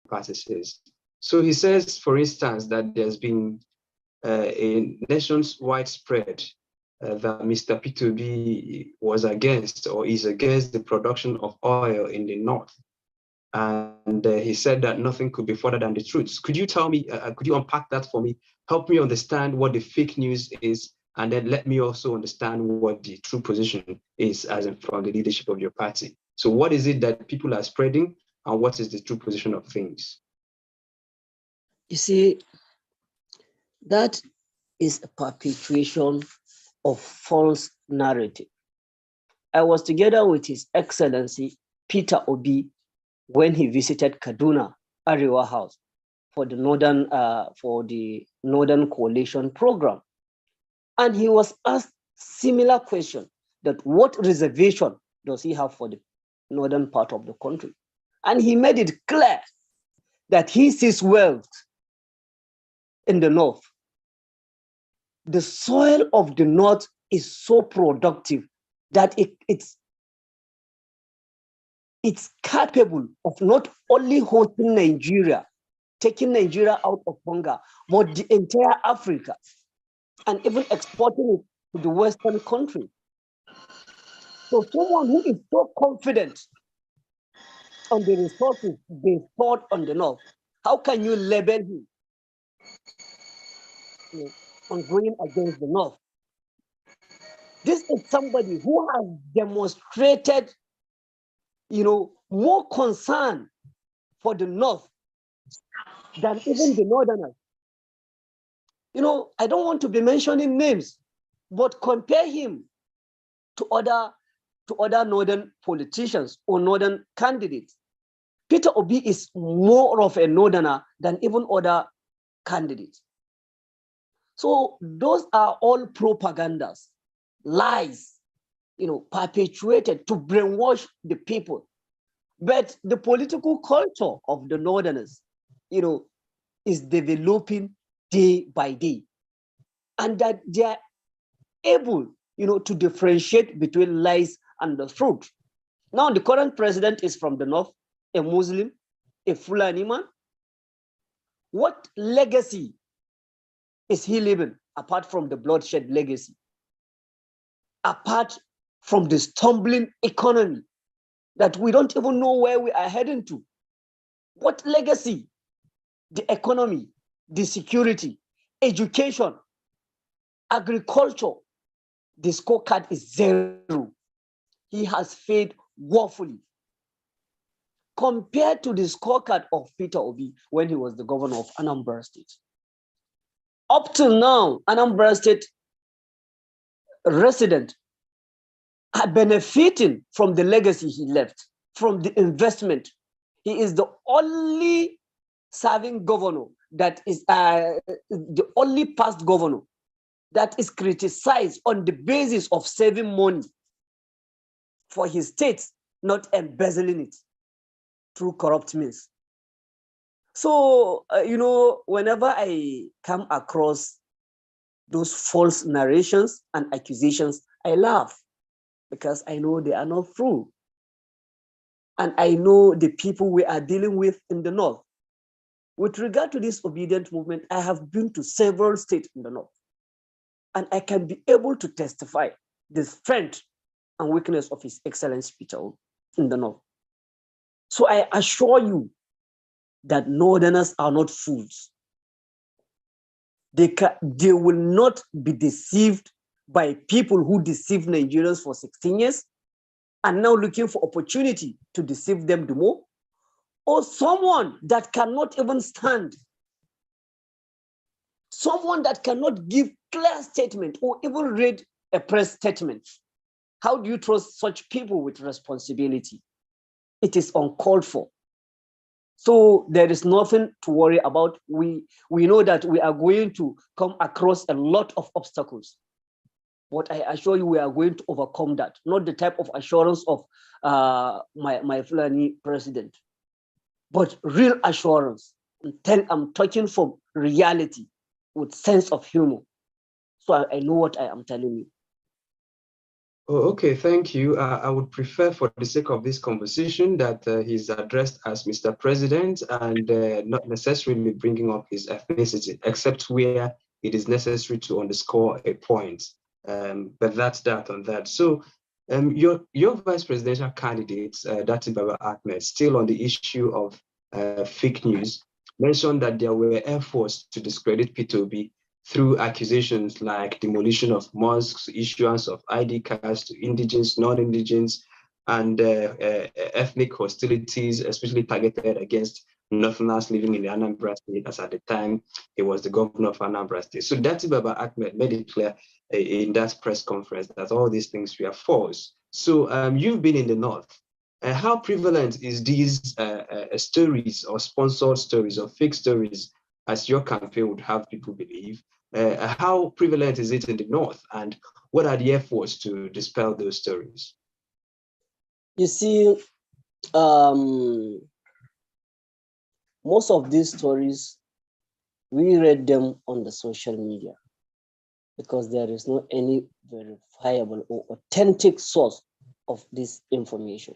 party says. So he says, for instance, that there's been a nationwide spread that Mr. P2B was against or is against the production of oil in the north. And he said that nothing could be further than the truth. Could you tell me, could you unpack that for me? Help me understand what the fake news is, and then let me also understand what the true position is as in from the leadership of your party. So what is it that people are spreading, and what is the true position of things? You see, that is a perpetuation of false narrative. I was together with His Excellency Peter Obi when he visited Kaduna, Ariwa House, for the Northern Coalition program. And he was asked similar question, that what reservation does he have for the northern part of the country? And he made it clear that he sees wealth in the north. The soil of the north is so productive that it's capable of not only hosting Nigeria, taking Nigeria out of hunger, but the entire Africa, and even exporting it to the Western country. So someone who is so confident on the resources they stored on the north, how can you label him on going against the north? This is somebody who has demonstrated, more concern for the north than even the northerners. I don't want to be mentioning names, but compare him to other northern politicians or northern candidates. Peter Obi is more of a northerner than even other candidates. So those are all propagandas, lies, perpetuated to brainwash the people. But the political culture of the northerners, is developing day by day, and that they are able, to differentiate between lies and the truth. Now, the current president is from the north, a Muslim, a Fulani man. What legacy is he leaving apart from the bloodshed legacy? Apart from the stumbling economy that we don't even know where we are heading to? What legacy? The economy, the security, education, agriculture, the scorecard is zero. He has failed woefully. Compared to the scorecard of Peter Obi when he was the governor of Anambra State. Up till now, Anambra State residents are benefiting from the legacy he left, from the investment. He is the only serving governor that is the only past governor that is criticized on the basis of saving money for his state, not embezzling it through corrupt means. So, whenever I come across those false narrations and accusations, I laugh because I know they are not true. And I know the people we are dealing with in the north. With regard to this obedient movement, I have been to several states in the north, and I can be able to testify the strength and weakness of His Excellency Peter in the north. So I assure you that northerners are not fools. They will not be deceived by people who deceived Nigerians for 16 years and now looking for opportunity to deceive them the more, or someone that cannot even stand, someone that cannot give clear statement or even read a press statement. How do you trust such people with responsibility? It is uncalled for. So there is nothing to worry about. We know that we are going to come across a lot of obstacles, but I assure you we are going to overcome that. Not the type of assurance of my Fulani president, but real assurance. I'm talking from reality with sense of humor. So I know what I am telling you. Oh, okay, thank you. I would prefer, for the sake of this conversation, that he's addressed as Mr. President and not necessarily bringing up his ethnicity, except where it is necessary to underscore a point. But that's that on that. So, your vice presidential candidate, Datti Baba-Ahmed, still on the issue of fake news, mentioned that there were efforts to discredit P2B through accusations like demolition of mosques, issuance of ID cards to indigenous, non-indigenous, and ethnic hostilities, especially targeted against Northerners living in the Anambra State, as at the time he was the governor of Anambra State. So Datti Baba-Ahmed made it clear in that press conference that all these things were false. So you've been in the North. How prevalent is these stories or sponsored stories or fake stories, as your campaign would have people believe? How prevalent is it in the North, and what are the efforts to dispel those stories? You see, most of these stories, we read them on the social media because there is no any verifiable or authentic source of this information.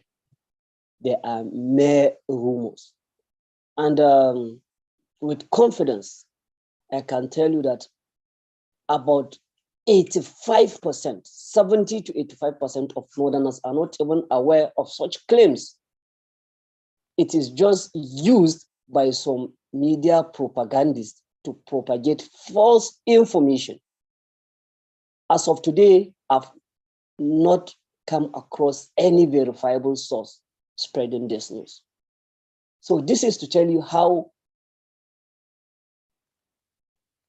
They are mere rumors. And with confidence, I can tell you that about 85%, 70 to 85% of Northerners are not even aware of such claims. It is just used by some media propagandists to propagate false information. As of today, I've not come across any verifiable source spreading this news. So this is to tell you how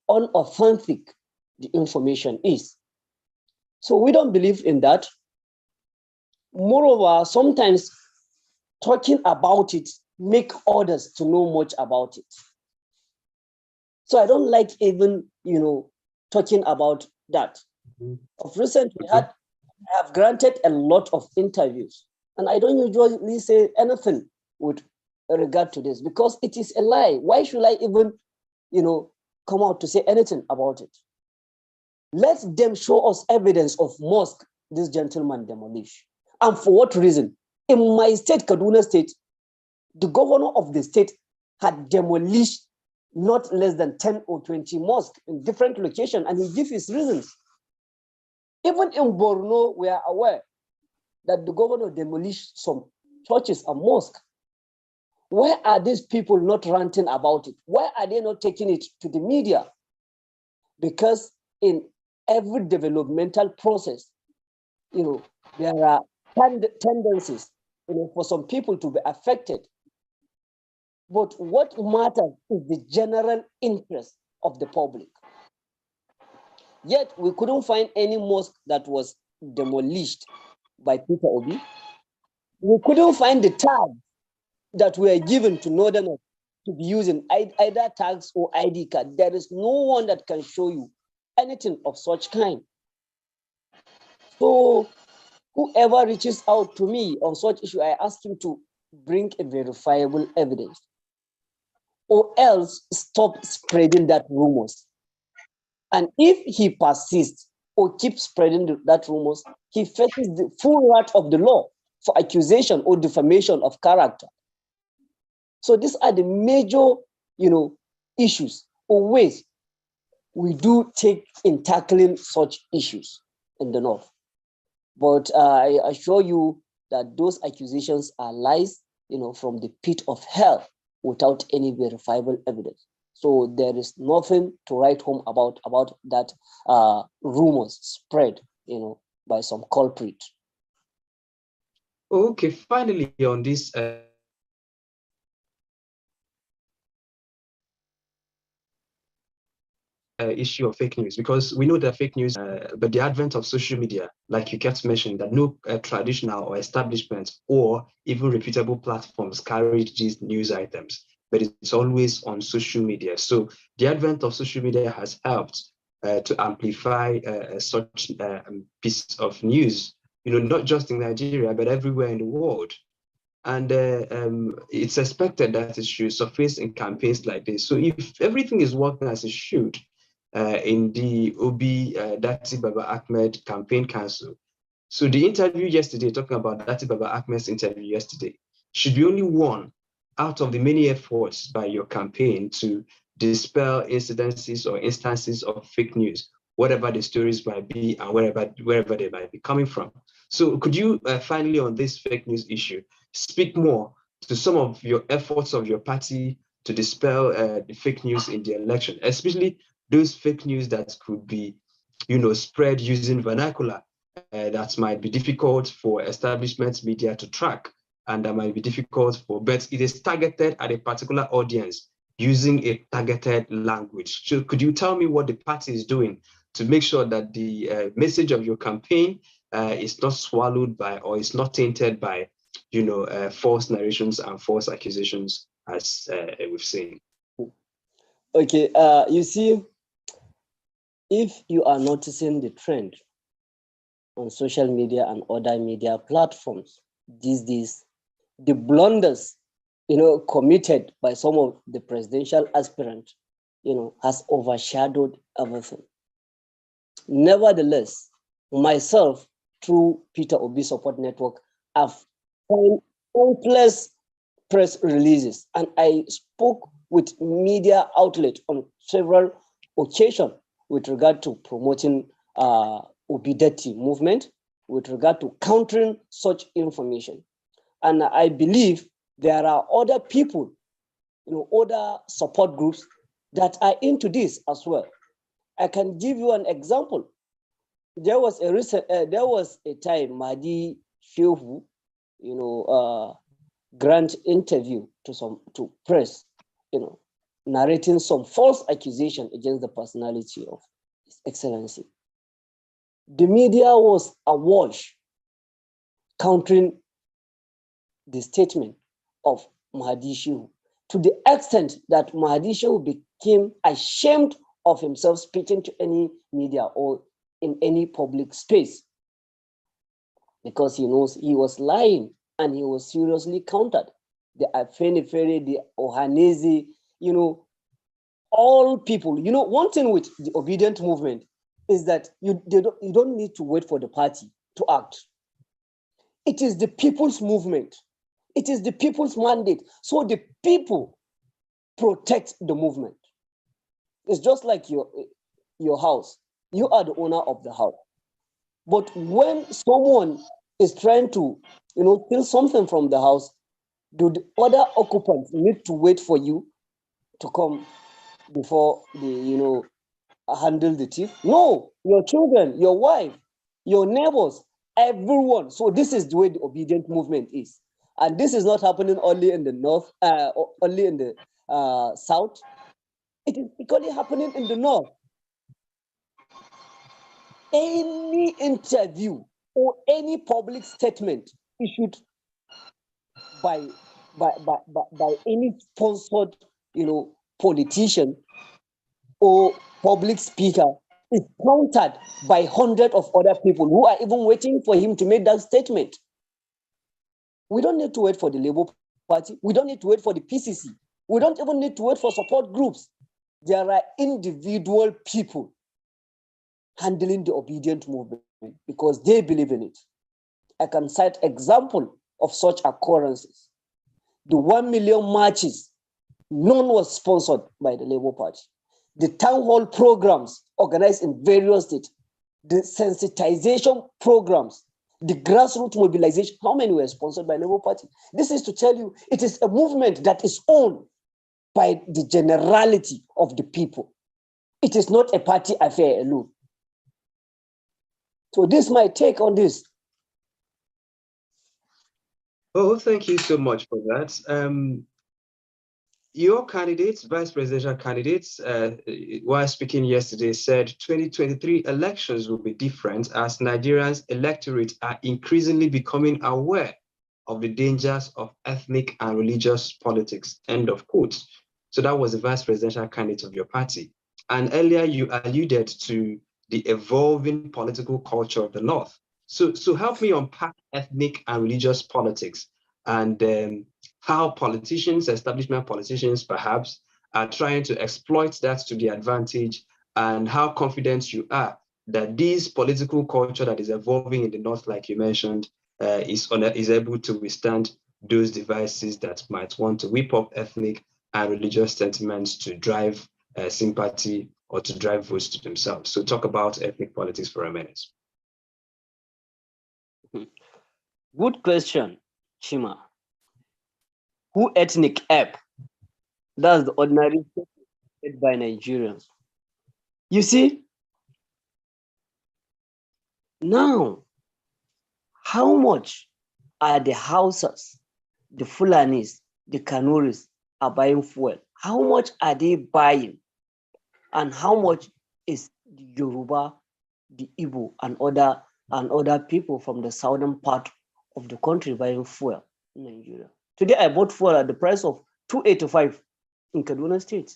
unauthentic the information is. So we don't believe in that. Moreover, sometimes talking about it make others to know much about it. So I don't like even, talking about that. Of recent, I have granted a lot of interviews, and I don't usually say anything with regard to this because it is a lie. Why should I even, come out to say anything about it? Let them show us evidence of mosque this gentleman demolished. And for what reason? In my state, Kaduna State, the governor of the state had demolished not less than 10 or 20 mosques in different locations, and he gave his reasons. Even in Borno, we are aware that the governor demolished some churches and mosques. Why are these people not ranting about it? Why are they not taking it to the media? Because in every developmental process, there are tendencies, for some people to be affected. But what matters is the general interest of the public. Yet we couldn't find any mosque that was demolished by Peter Obi. We couldn't find the tags that were given to Northerners to be using either tags or ID card. There is no one that can show you anything of such kind. So whoever reaches out to me on such issue, I ask him to bring a verifiable evidence, or else stop spreading that rumors. And if he persists or keeps spreading that rumors, he faces the full wrath of the law for accusation or defamation of character. So these are the major, issues or ways we do take in tackling such issues in the North. But I assure you that those accusations are lies, from the pit of hell without any verifiable evidence. So there is nothing to write home about that rumors spread, by some culprit. Okay, finally on this issue of fake news, because we know that fake news, but the advent of social media, like you kept mentioning, that no traditional or establishments or even reputable platforms carried these news items, but it's always on social media. So the advent of social media has helped to amplify such piece of news, not just in Nigeria, but everywhere in the world. And it's expected that it should surface in campaigns like this. So if everything is working as it should in the Obi Datti Baba-Ahmed Campaign Council, So the interview yesterday, talking about Datti Baba-Ahmed's interview yesterday, should be only one out of the many efforts by your campaign to dispel incidences or instances of fake news, whatever the stories might be and wherever they might be coming from. So could you finally, on this fake news issue, speak more to some of your efforts of your party to dispel the fake news in the election, especially those fake news that could be, spread using vernacular that might be difficult for establishment media to track, and that might be difficult but it is targeted at a particular audience using a targeted language. So could you tell me what the party is doing to make sure that the message of your campaign is not swallowed by, or is not tainted by, false narrations and false accusations, as we've seen? Okay, you see, if you are noticing the trend on social media and other media platforms these days, the blunders, committed by some of the presidential aspirants, has overshadowed everything. Nevertheless, myself, through Peter Obi Support Network, I've found countless press releases, and I spoke with media outlets on several occasions with regard to promoting Obi Datti movement, with regard to countering such information. And I believe there are other people, other support groups that are into this as well. I can give you an example. There was a time Mahdi Shehu, grant interview to press, narrating some false accusation against the personality of His Excellency. The media was awash countering the statement of Mahdi Shehu, to the extent that Mahdi Shehu became ashamed of himself speaking to any media or in any public space, because he knows he was lying and he was seriously countered. The Afenifere, the Ohanese, all people. One thing with the obedient movement is that you don't need to wait for the party to act. It is the people's movement. It is the people's mandate. So the people protect the movement. It's just like your house. You are the owner of the house. But when someone is trying to, steal something from the house, do the other occupants need to wait for you to come before they, handle the thief? No, your children, your wife, your neighbors, everyone. So this is the way the obedient movement is. And this is not happening only in the north, only in the south. It is equally happening in the north. Any interview or any public statement issued by any sponsored, politician or public speaker is countered by hundreds of other people who are even waiting for him to make that statement. We don't need to wait for the Labour Party. We don't need to wait for the PCC. We don't even need to wait for support groups. There are individual people handling the obedient movement because they believe in it. I can cite example of such occurrences. The 1 million marches, none was sponsored by the Labour Party. The town hall programs organized in various states, the sensitization programs, the grassroots mobilization, how many were sponsored by the Labour Party? This is to tell you, it is a movement that is owned by the generality of the people. It is not a party affair alone. So this is my take on this. Oh, thank you so much for that. Your candidates, vice presidential candidates, while speaking yesterday, said 2023 elections will be different as Nigerians' electorate are increasingly becoming aware of the dangers of ethnic and religious politics, end of quote. So that was the vice presidential candidate of your party. And earlier you alluded to the evolving political culture of the North. So help me unpack ethnic and religious politics and how politicians, establishment politicians perhaps, are trying to exploit that to their advantage, and how confident you are that this political culture that is evolving in the North, like you mentioned, is able to withstand those devices that might want to whip up ethnic and religious sentiments to drive sympathy or to drive votes to themselves. So talk about ethnic politics for a minute. Good question, Chima. Who ethnic app? That's the ordinary statement by Nigerians. You see, now, how much are the Hausas, the Fulanis, the Kanuris are buying fuel? How much are they buying? And how much is the Yoruba, the Igbo, and other people from the southern part of the country buying fuel in Nigeria? Today, I bought fuel at the price of 285 in Kaduna State.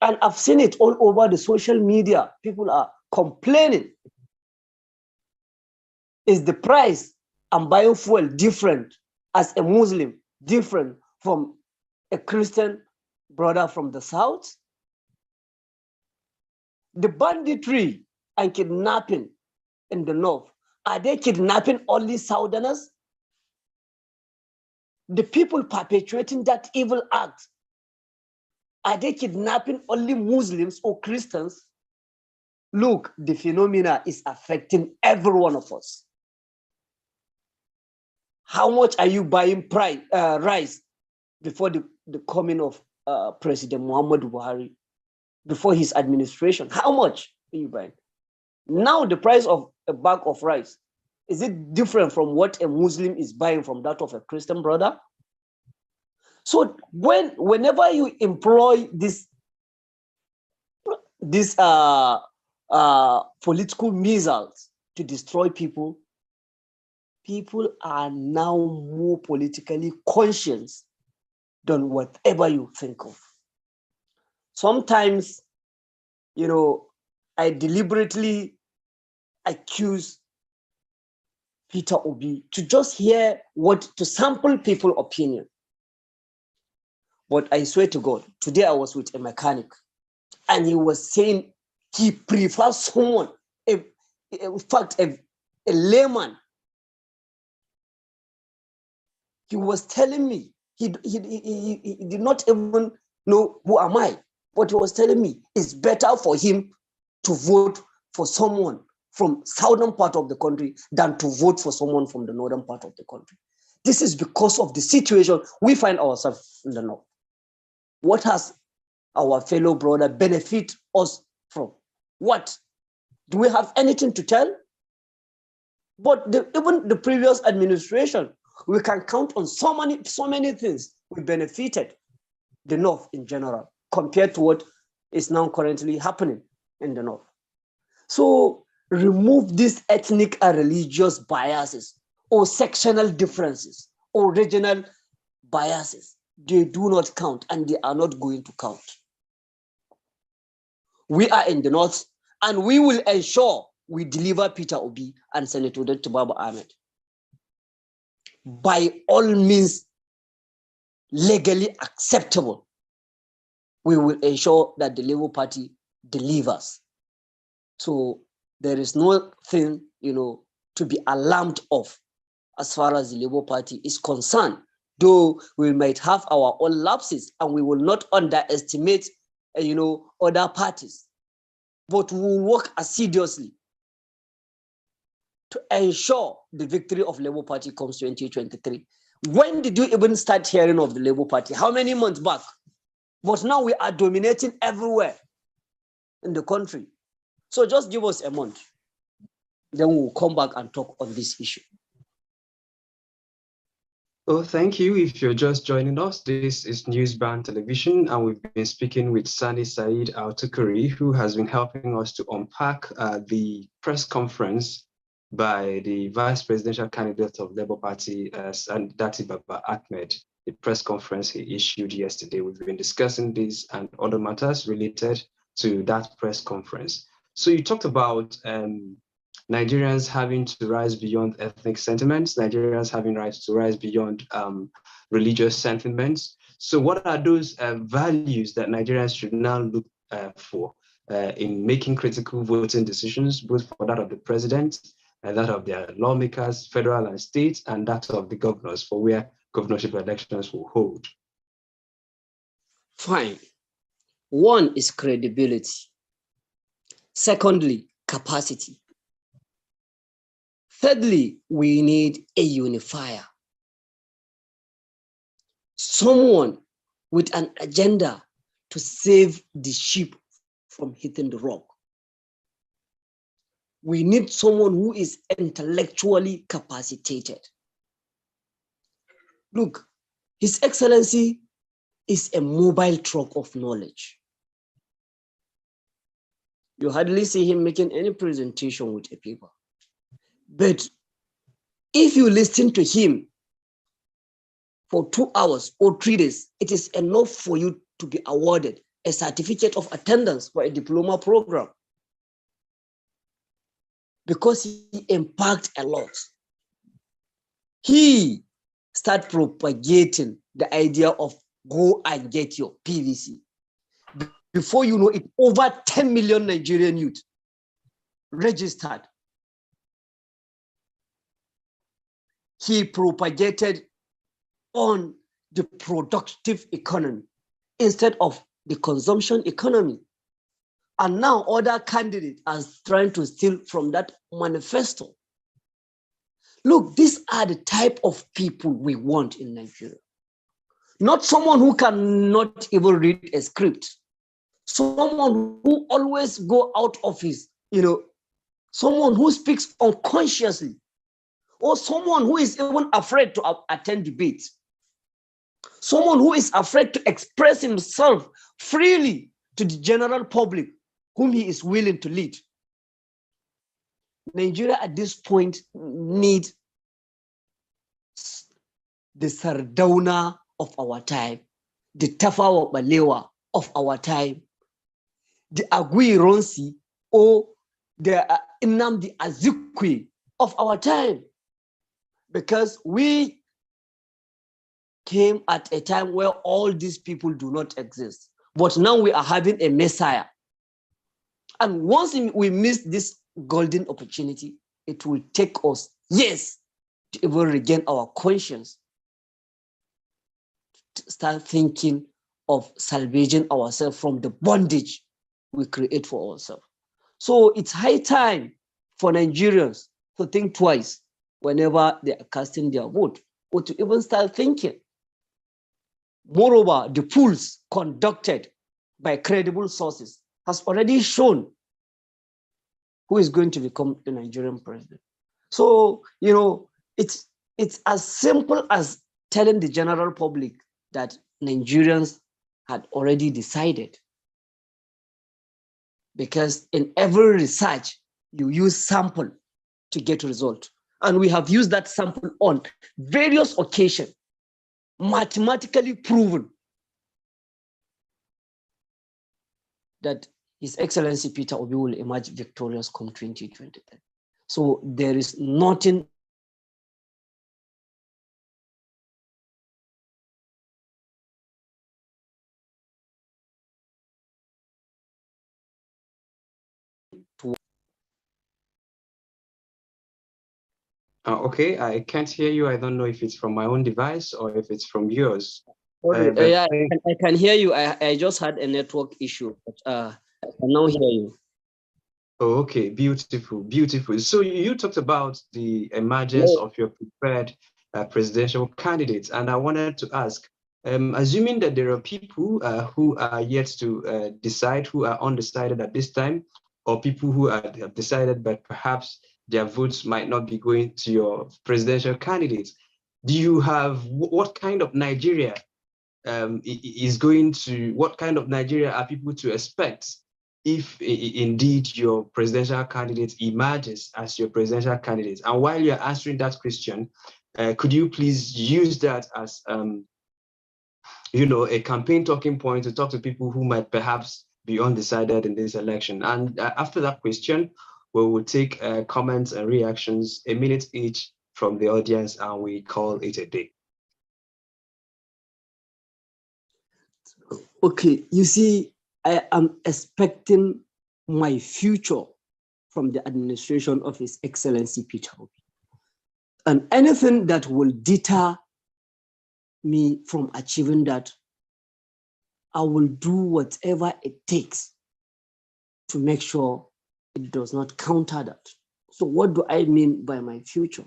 And I've seen it all over the social media. People are complaining. Is the price I'm buying fuel different as a Muslim, different from a Christian brother from the South? The banditry and kidnapping in the North, are they kidnapping only Southerners? The people perpetrating that evil act, are they kidnapping only Muslims or Christians? Look, the phenomena is affecting every one of us. How much are you buying rice before the coming of President Muhammad Buhari, before his administration? How much are you buying? Now the price of a bag of rice, is it different from what a Muslim is buying from that of a Christian brother? So whenever you employ this political missiles to destroy people, people are now more politically conscious than whatever you think of. Sometimes, I deliberately accuse Peter Obi to just hear to sample people's opinion. But I swear to God, today I was with a mechanic and he was saying he prefers someone, in fact, a layman. He was telling me, he did not even know who am I, but he was telling me it's better for him to vote for someone from southern part of the country than to vote for someone from the northern part of the country. This is because of the situation we find ourselves in the north. What has our fellow brother benefit us from? What? Do we have anything to tell? But even the previous administration, we can count on so many things we benefited the North in general compared to what is now currently happening in the North. So remove these ethnic and religious biases or sectional differences or regional biases. They do not count and they are not going to count. We are in the North and we will ensure we deliver Peter Obi and Senator Datti Baba-Ahmed by all means legally acceptable. We will ensure that the Labour Party delivers. So there is nothing, to be alarmed of as far as the Labour Party is concerned. Though we might have our own lapses and we will not underestimate, other parties, but we will work assiduously to ensure the victory of Labour Party comes 2023. When did you even start hearing of the Labour Party? How many months back? But now we are dominating everywhere in the country. So just give us a month. Then we'll come back and talk on this issue. Well, thank you. If you're just joining us, this is Newsband Television, and we've been speaking with Sani Said Al-Tukuri, who has been helping us to unpack the press conference by the vice presidential candidate of Labour Party, Datti Baba-Ahmed, the press conference he issued yesterday. We've been discussing this and other matters related to that press conference. So you talked about Nigerians having to rise beyond ethnic sentiments, Nigerians having rights to rise beyond religious sentiments. So what are those values that Nigerians should now look for? in making critical voting decisions, both for that of the president and that of their lawmakers, federal and state, and that of the governors for where governorship elections will hold? Fine. One is credibility. Secondly, capacity. Thirdly, we need a unifier. Someone with an agenda to save the ship from hitting the rock. We need someone who is intellectually capacitated. Look, His Excellency is a mobile truck of knowledge. You hardly see him making any presentation with a paper. But if you listen to him for 2 hours or 3 days, it is enough for you to be awarded a certificate of attendance for a diploma program, because he impacted a lot. He started propagating the idea of go and get your PVC. Before you know it, over 10 million Nigerian youth registered. He propagated on the productive economy instead of the consumption economy. And now other candidates are trying to steal from that manifesto. Look, these are the type of people we want in Nigeria. Not someone who cannot even read a script. Someone who always go out of his, someone who speaks unconsciously, or someone who is even afraid to attend debates. Someone who is afraid to express himself freely to the general public whom he is willing to lead. Nigeria at this point needs the Sardauna of our time, the Tafawa Balewa of our time, the Agui Ronsi or the Nnamdi Azikiwe of our time. Because we came at a time where all these people do not exist. But now we are having a messiah. And once we miss this golden opportunity, it will take us years to even regain our conscience, to start thinking of salvaging ourselves from the bondage we create for ourselves. So it's high time for Nigerians to think twice whenever they are casting their vote, or to even start thinking. Moreover, the polls conducted by credible sources has already shown who is going to become the Nigerian president. So, it's as simple as telling the general public that Nigerians had already decided. Because in every research, you use sample to get result. And we have used that sample on various occasions, mathematically proven that His Excellency Peter Obi will emerge victorious come 2023. So there is nothing to. Okay, I can't hear you. I don't know if it's from my own device or if it's from yours. Yeah, I can hear you. I just had a network issue, but I can now hear you. Oh, okay, beautiful, beautiful. So you talked about the emergence of your preferred presidential candidates, and I wanted to ask, assuming that there are people who are yet to decide, who are undecided at this time, or people who have decided but perhaps their votes might not be going to your presidential candidates, do you have, what kind of Nigeria what kind of Nigeria are people to expect if indeed your presidential candidate emerges as your presidential candidate? And while you're answering that question, could you please use that as a campaign talking point to talk to people who might perhaps be undecided in this election? And after that question, we will take comments and reactions, a minute each from the audience, and we call it a day. Okay, you see, I am expecting my future from the administration of His Excellency Peter Obi. And anything that will deter me from achieving that, I will do whatever it takes to make sure it does not counter that. So what do I mean by my future?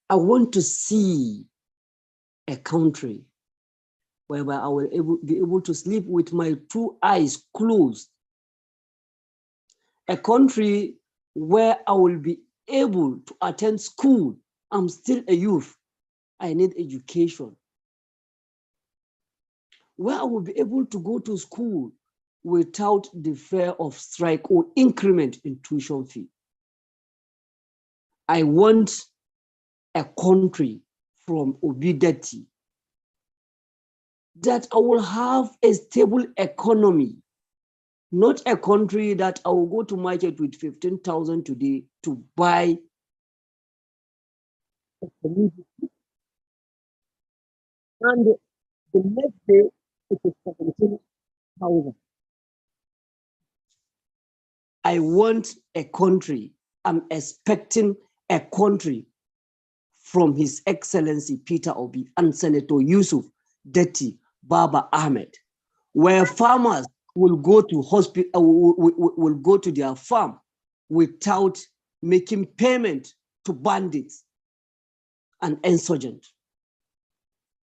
I want to see a country whereby I will be able to sleep with my two eyes closed. A country where I will be able to attend school. I'm still a youth. I need education. Where I will be able to go to school without the fear of strike or increment in tuition fee. I want a country from Datti that I will have a stable economy, not a country that I will go to market with 15,000 today to buy a commodity, and the next day it is 17,000. I want a country, I'm expecting a country from His Excellency Peter Obi and Senator Yusuf Datti Baba-Ahmed, where farmers will go to hospital, will go to their farm without making payment to bandits and insurgents.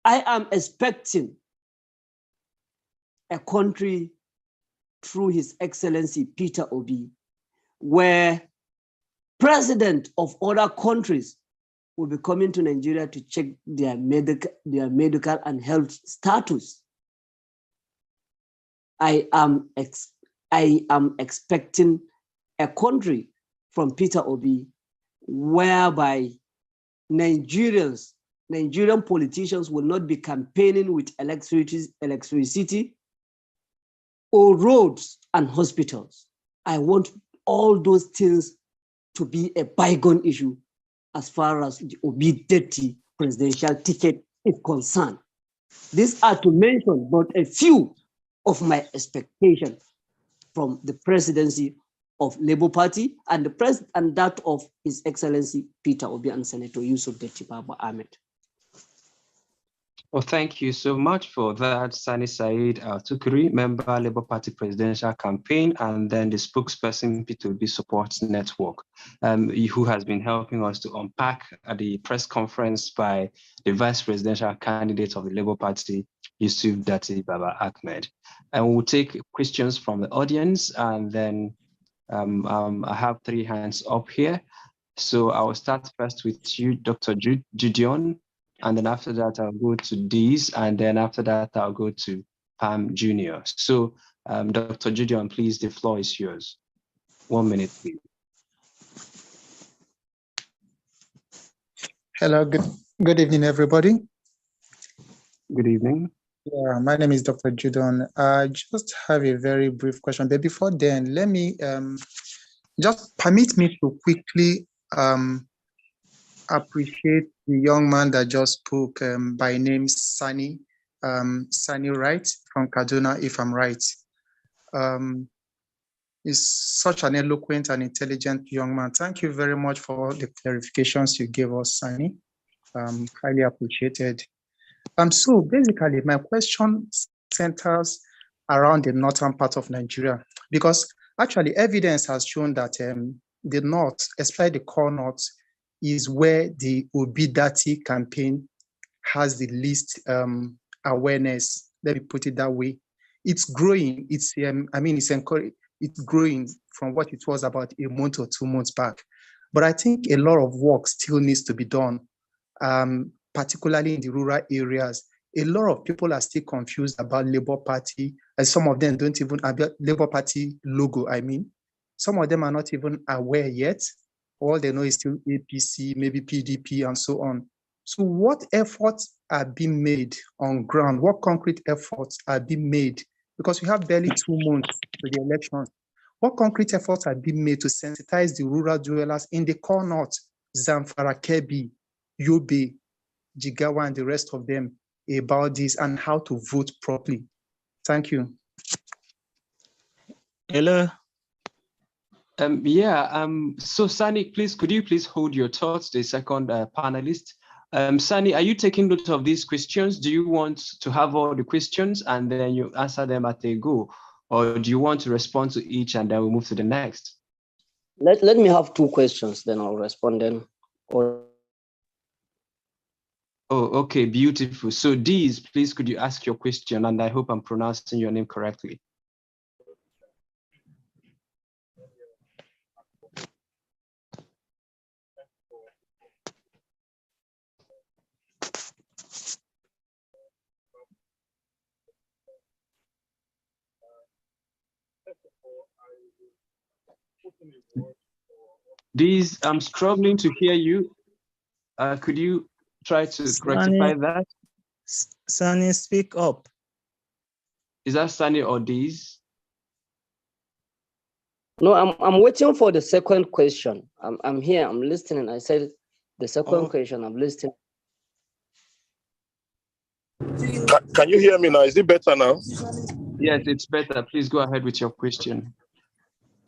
I am expecting a country through His Excellency Peter Obi, where presidents of other countries will be coming to Nigeria to check their medical and health status. I am expecting a country from Peter Obi whereby Nigerian politicians will not be campaigning with electricity or roads and hospitals. I want all those things to be a bygone issue as far as the Obi Datti presidential ticket is concerned. These are to mention but a few of my expectations from the presidency of Labour Party and that of His Excellency Peter Obi and Senator Yusuf Datti Baba-Ahmed. Well, thank you so much for that, Sani Said Tukuri, member Labour Party presidential campaign, and then the spokesperson P2B Support Network, who has been helping us to unpack at the press conference by the vice presidential candidate of the Labour Party, Yusuf Datti Baba-Ahmed. And we'll take questions from the audience, and then I have 3 hands up here. So I will start first with you, Dr. Gideon. And then after that, I'll go to Dees, and then after that, I'll go to Pam Jr. So, Dr. Gideon, please, the floor is yours. 1 minute, please. Hello, good evening, everybody. Good evening. Yeah, my name is Dr. Gideon. I just have a very brief question, but before then, let me just permit me to quickly appreciate the young man that just spoke by name Sani, right, from Kaduna, if I'm right. He's such an eloquent and intelligent young man. Thank you very much for the clarifications you gave us, Sani. Highly appreciated. So basically, my question centers around the northern part of Nigeria, because actually evidence has shown that the north, especially the core north, is where the Obi Datti campaign has the least awareness. Let me put it that way. It's growing. It's it's growing from what it was about a month or 2 months back. But I think a lot of work still needs to be done, particularly in the rural areas. A lot of people are still confused about Labour Party, and some of them don't even have Labour Party logo. Some of them are not even aware yet. All they know is still APC, maybe PDP, and so on. So what efforts are being made on ground? What concrete efforts are being made? Because we have barely 2 months to the elections. What concrete efforts are being made to sensitize the rural dwellers in the core north, Zamfara, Kebbi, Yobe, Jigawa, and the rest of them about this and how to vote properly? Thank you. Hello. So Sani, please, could you please hold your thoughts, the second panelist? Sani, are you taking note of these questions? Do you want to have all the questions and then you answer them at a go? Or do you want to respond to each and then we move to the next? Let me have 2 questions, then I'll respond then. Or Oh, okay, beautiful. So Deez, please, could you ask your question? And I hope I'm pronouncing your name correctly. Deez, I'm struggling to hear you. Could you try to rectify that? Sunny, speak up. Is that Sunny or Deez? no, I'm waiting for the second question. I'm here. I'm listening. I said the second question. I'm listening. Can you hear me now? Is it better now? Yes, it's better. Please go ahead with your question.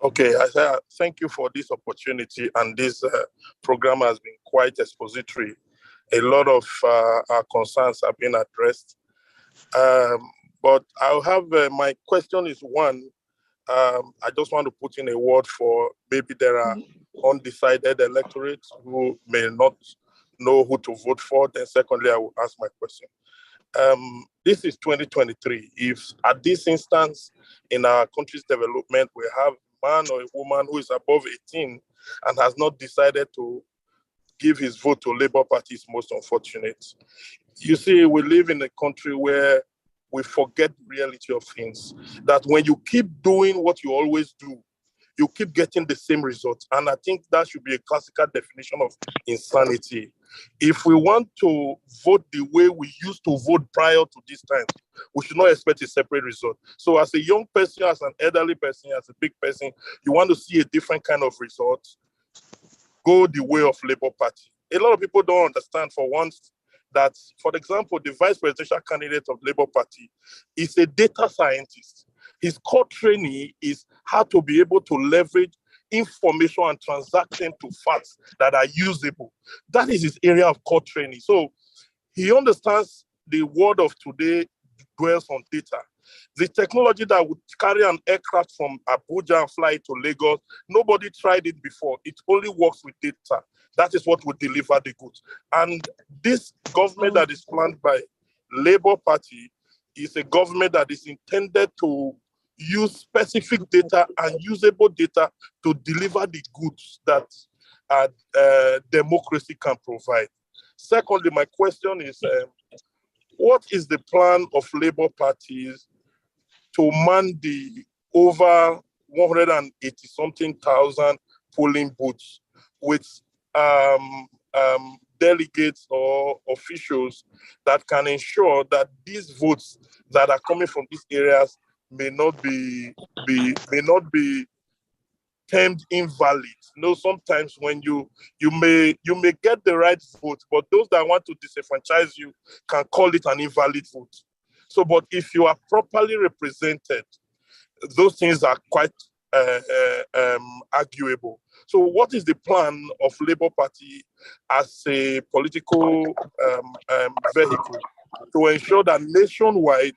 Okay, I say thank you for this opportunity, and this program has been quite expository. A lot of our concerns have been addressed. But I'll have my question is one. I just want to put in a word for maybe there are undecided electorates who may not know who to vote for. Then secondly, I will ask my question. This is 2023. If at this instance in our country's development, we have a man or a woman who is above 18 and has not decided to give his vote to Labour Party, is most unfortunate. You see, we live in a country where we forget the reality of things, that when you keep doing what you always do, you keep getting the same results. And I think that should be a classical definition of insanity. If we want to vote the way we used to vote prior to this time, we should not expect a separate result. So as a young person, as an elderly person, as a big person, you want to see a different kind of result, go the way of Labour Party. A lot of people don't understand, for once, that, for example, the vice presidential candidate of Labour Party is a data scientist. His core training is how to be able to leverage information and transact them to facts that are usable. That is his area of core training. So he understands the world of today dwells on data. The technology that would carry an aircraft from Abuja and fly to Lagos, nobody tried it before. It only works with data. That is what would deliver the goods. And this government that is planned by Labour Party is a government that is intended to use specific data and usable data to deliver the goods that democracy can provide. Secondly, my question is, what is the plan of Labour parties to man the over 180-something thousand polling booths with delegates or officials that can ensure that these votes that are coming from these areas may not be termed invalid? You know, sometimes when you may get the right vote, but those that want to disenfranchise you can call it an invalid vote. So, but if you are properly represented, those things are quite arguable. So what is the plan of Labour Party as a political vehicle to ensure that nationwide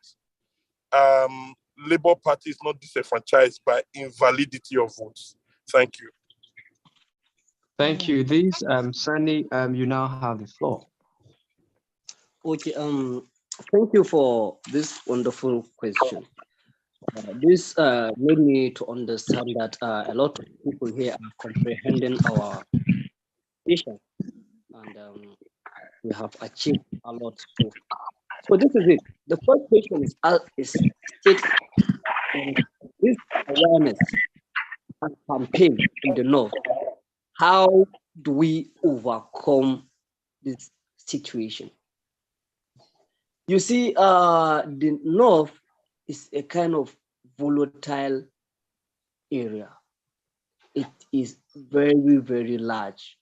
Labour Party is not disenfranchised by invalidity of votes? Thank you. Thank you. This Sunny, you now have the floor. Okay. Thank you for this wonderful question. This made me to understand that a lot of people here are comprehending our vision, and we have achieved a lot. So this is it. The first question is this awareness and campaign in the North. How do we overcome this situation? You see, the North is a kind of volatile area. It is very, very large.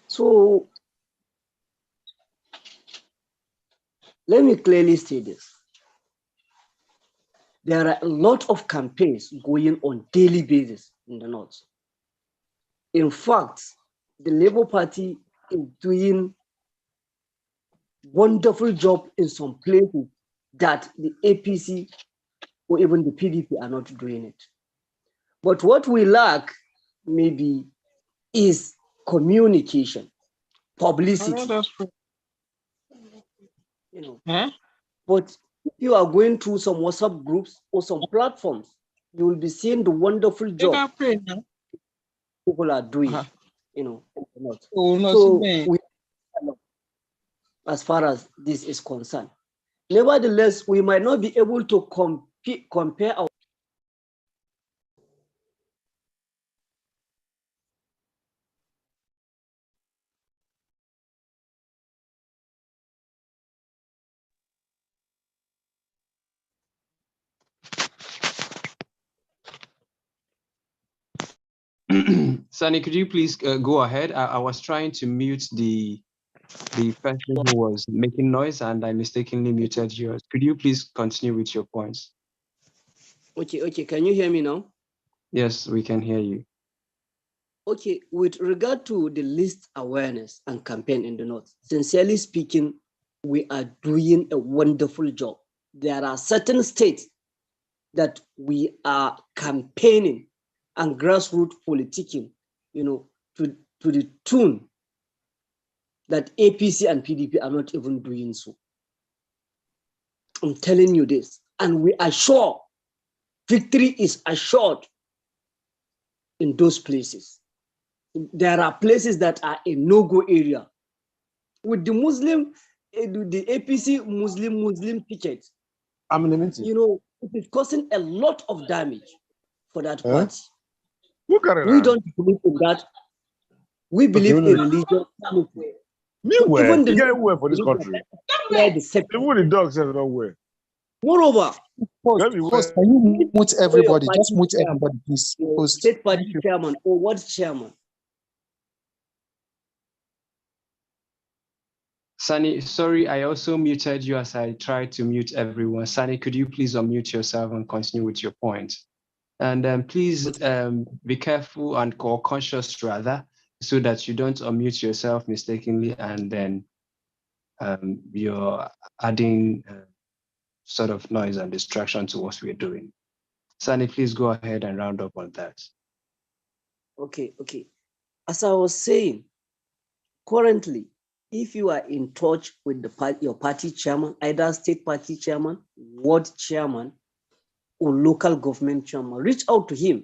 So let me clearly say this. There are a lot of campaigns going on daily basis in the North. In fact, the Labour Party is doing wonderful job in some places that the APC or even the PDP are not doing it. But what we lack maybe is communication, publicity. That's true. But if you are going through some WhatsApp groups or some platforms, you will be seeing the wonderful job people are doing, So as far as this is concerned. Nevertheless, we might not be able to compare our Sunny, could you please go ahead? I was trying to mute the person who was making noise and I mistakenly muted yours. Could you please continue with your points? Okay. Can you hear me now? Yes, we can hear you. Okay, with regard to the list awareness and campaign in the North, sincerely speaking, we are doing a wonderful job. There are certain states that we are campaigning and grassroots politicking, to the tune that APC and PDP are not even doing so. I'm telling you this, and we are sure victory is assured in those places. There are places that are a no-go area. With the the APC Muslim ticket, it is causing a lot of damage for that party. We don't believe in that. We believe in religion. Even the for this country. Even the dogs are nowhere. Moreover, First, can you mute everybody? Just mute everybody, please. State party chairman or what chairman? Sunny, sorry, I also muted you as I tried to mute everyone. Sunny, could you please unmute yourself and continue with your point? And please be careful and conscious rather, so that you don't unmute yourself mistakenly and then you're adding sort of noise and distraction to what we're doing. Sunny, please go ahead and round up on that. Okay. As I was saying, currently, if you are in touch with your party chairman, either state party chairman, ward chairman, or local government chairman, reach out to him.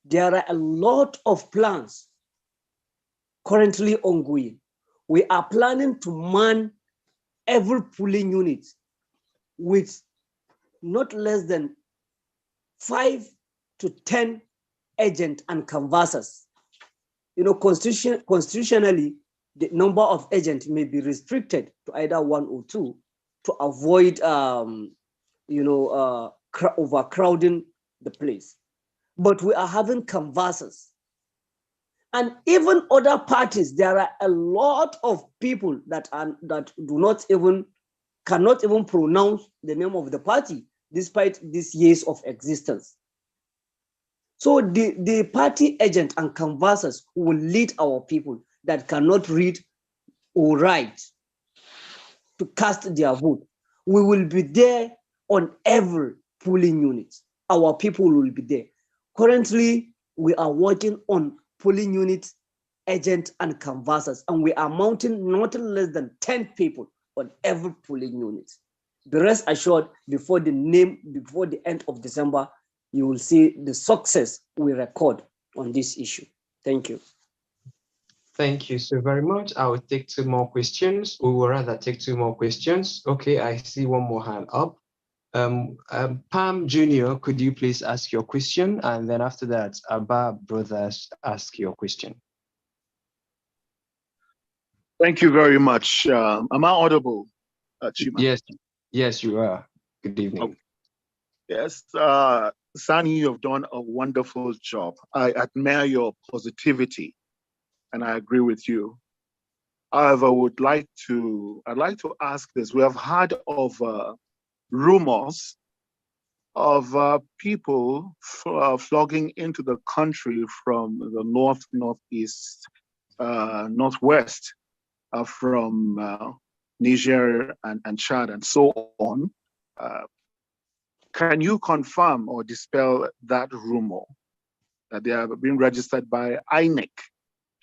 There are a lot of plans currently ongoing. We are planning to man every polling unit with not less than 5 to 10 agents and canvassers. Constitutionally, the number of agents may be restricted to either 1 or 2 to avoid, overcrowding the place. But we are having canvassers. And even other parties, there are a lot of people that cannot even pronounce the name of the party, despite these years of existence. So the party agent and canvassers will lead our people that cannot read or write to cast their vote. We will be there on every polling unit. Our people will be there. Currently, we are working on polling unit agents and canvassers, and we are mounting not less than 10 people on every polling unit. The rest assured, before the end of December, you will see the success we record on this issue. Thank you. Thank you so very much. I will take 2 more questions. We will rather take 2 more questions. Okay, I see 1 more hand up. Pam Jr., could you please ask your question? And then after that, Abba Brothers, ask your question. Thank you very much. Am I audible, Chima? Yes, you are. Good evening. Okay. Yes, Sani, you have done a wonderful job. I admire your positivity, and I agree with you. However, I'd like to ask this. We have heard of rumors of people flogging into the country from the north, northeast, northwest, from Niger and Chad and so on. Can you confirm or dispel that rumor that they have been registered by INEC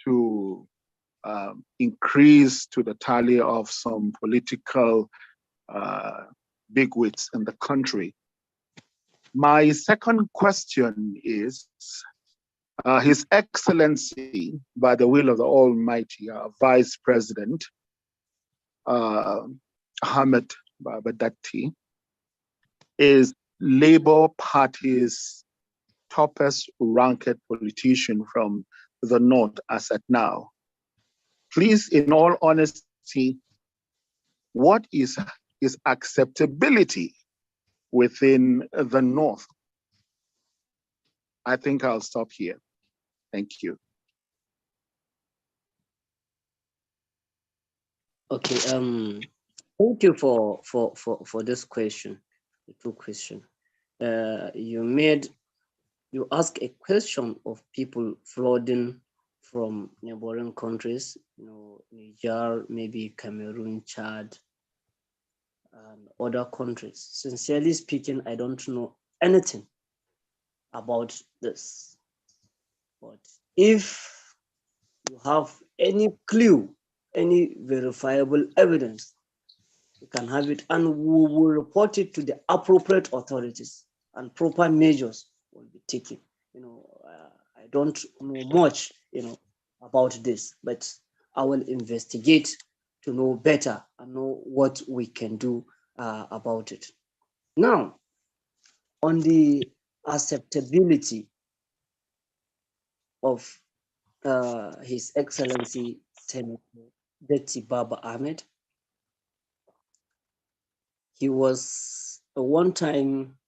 to increase to the tally of some political bigwigs in the country? My second question is, His Excellency, by the will of the Almighty, Vice President Ahmed Datti, is Labour Party's toppest ranked politician from the North as at now. Please, in all honesty, what is his acceptability within the North? I think I'll stop here. Thank you. Okay. Thank you for this question. The two questions. You ask a question of people flooding from neighboring countries, Niger, maybe Cameroon, Chad, and other countries. Sincerely speaking, I don't know anything about this. But if you have any clue, any verifiable evidence, you can have it, and we will report it to the appropriate authorities, and proper measures will be taken. I don't know much, about this, but I will investigate to know better and know what we can do about it. Now, on the acceptability of His Excellency Senator Datti Baba-Ahmed, he was a one-time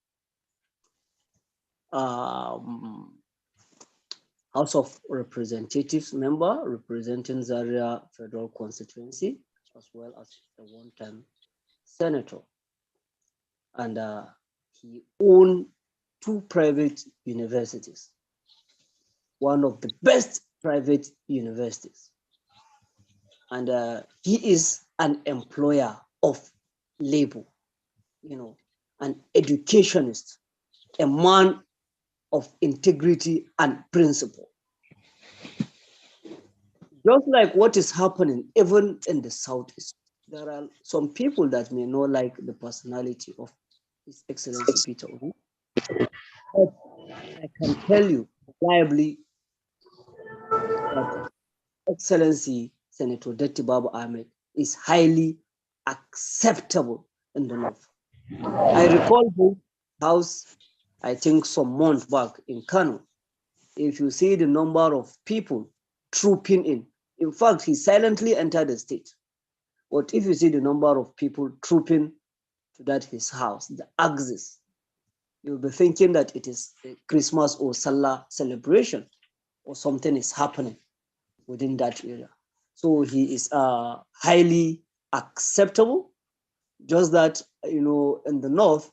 House of Representatives member representing Zaria Federal Constituency, as well as a one-time senator. And he owned 2 private universities, one of the best private universities. And he is an employer of labor, an educationist, a man of integrity and principle. Just like what is happening even in the Southeast, there are some people that may not like the personality of His Excellency Peter Obi. But I can tell you reliably that Excellency Senator Datti Baba-Ahmed is highly acceptable in the North. I recall his house, I think some months back in Kano. If you see the number of people trooping in fact, he silently entered the state. But if you see the number of people trooping to that his house, the axis, you'll be thinking that it is a Christmas or Salah celebration or something is happening within that area. So he is highly acceptable. Just that, in the North,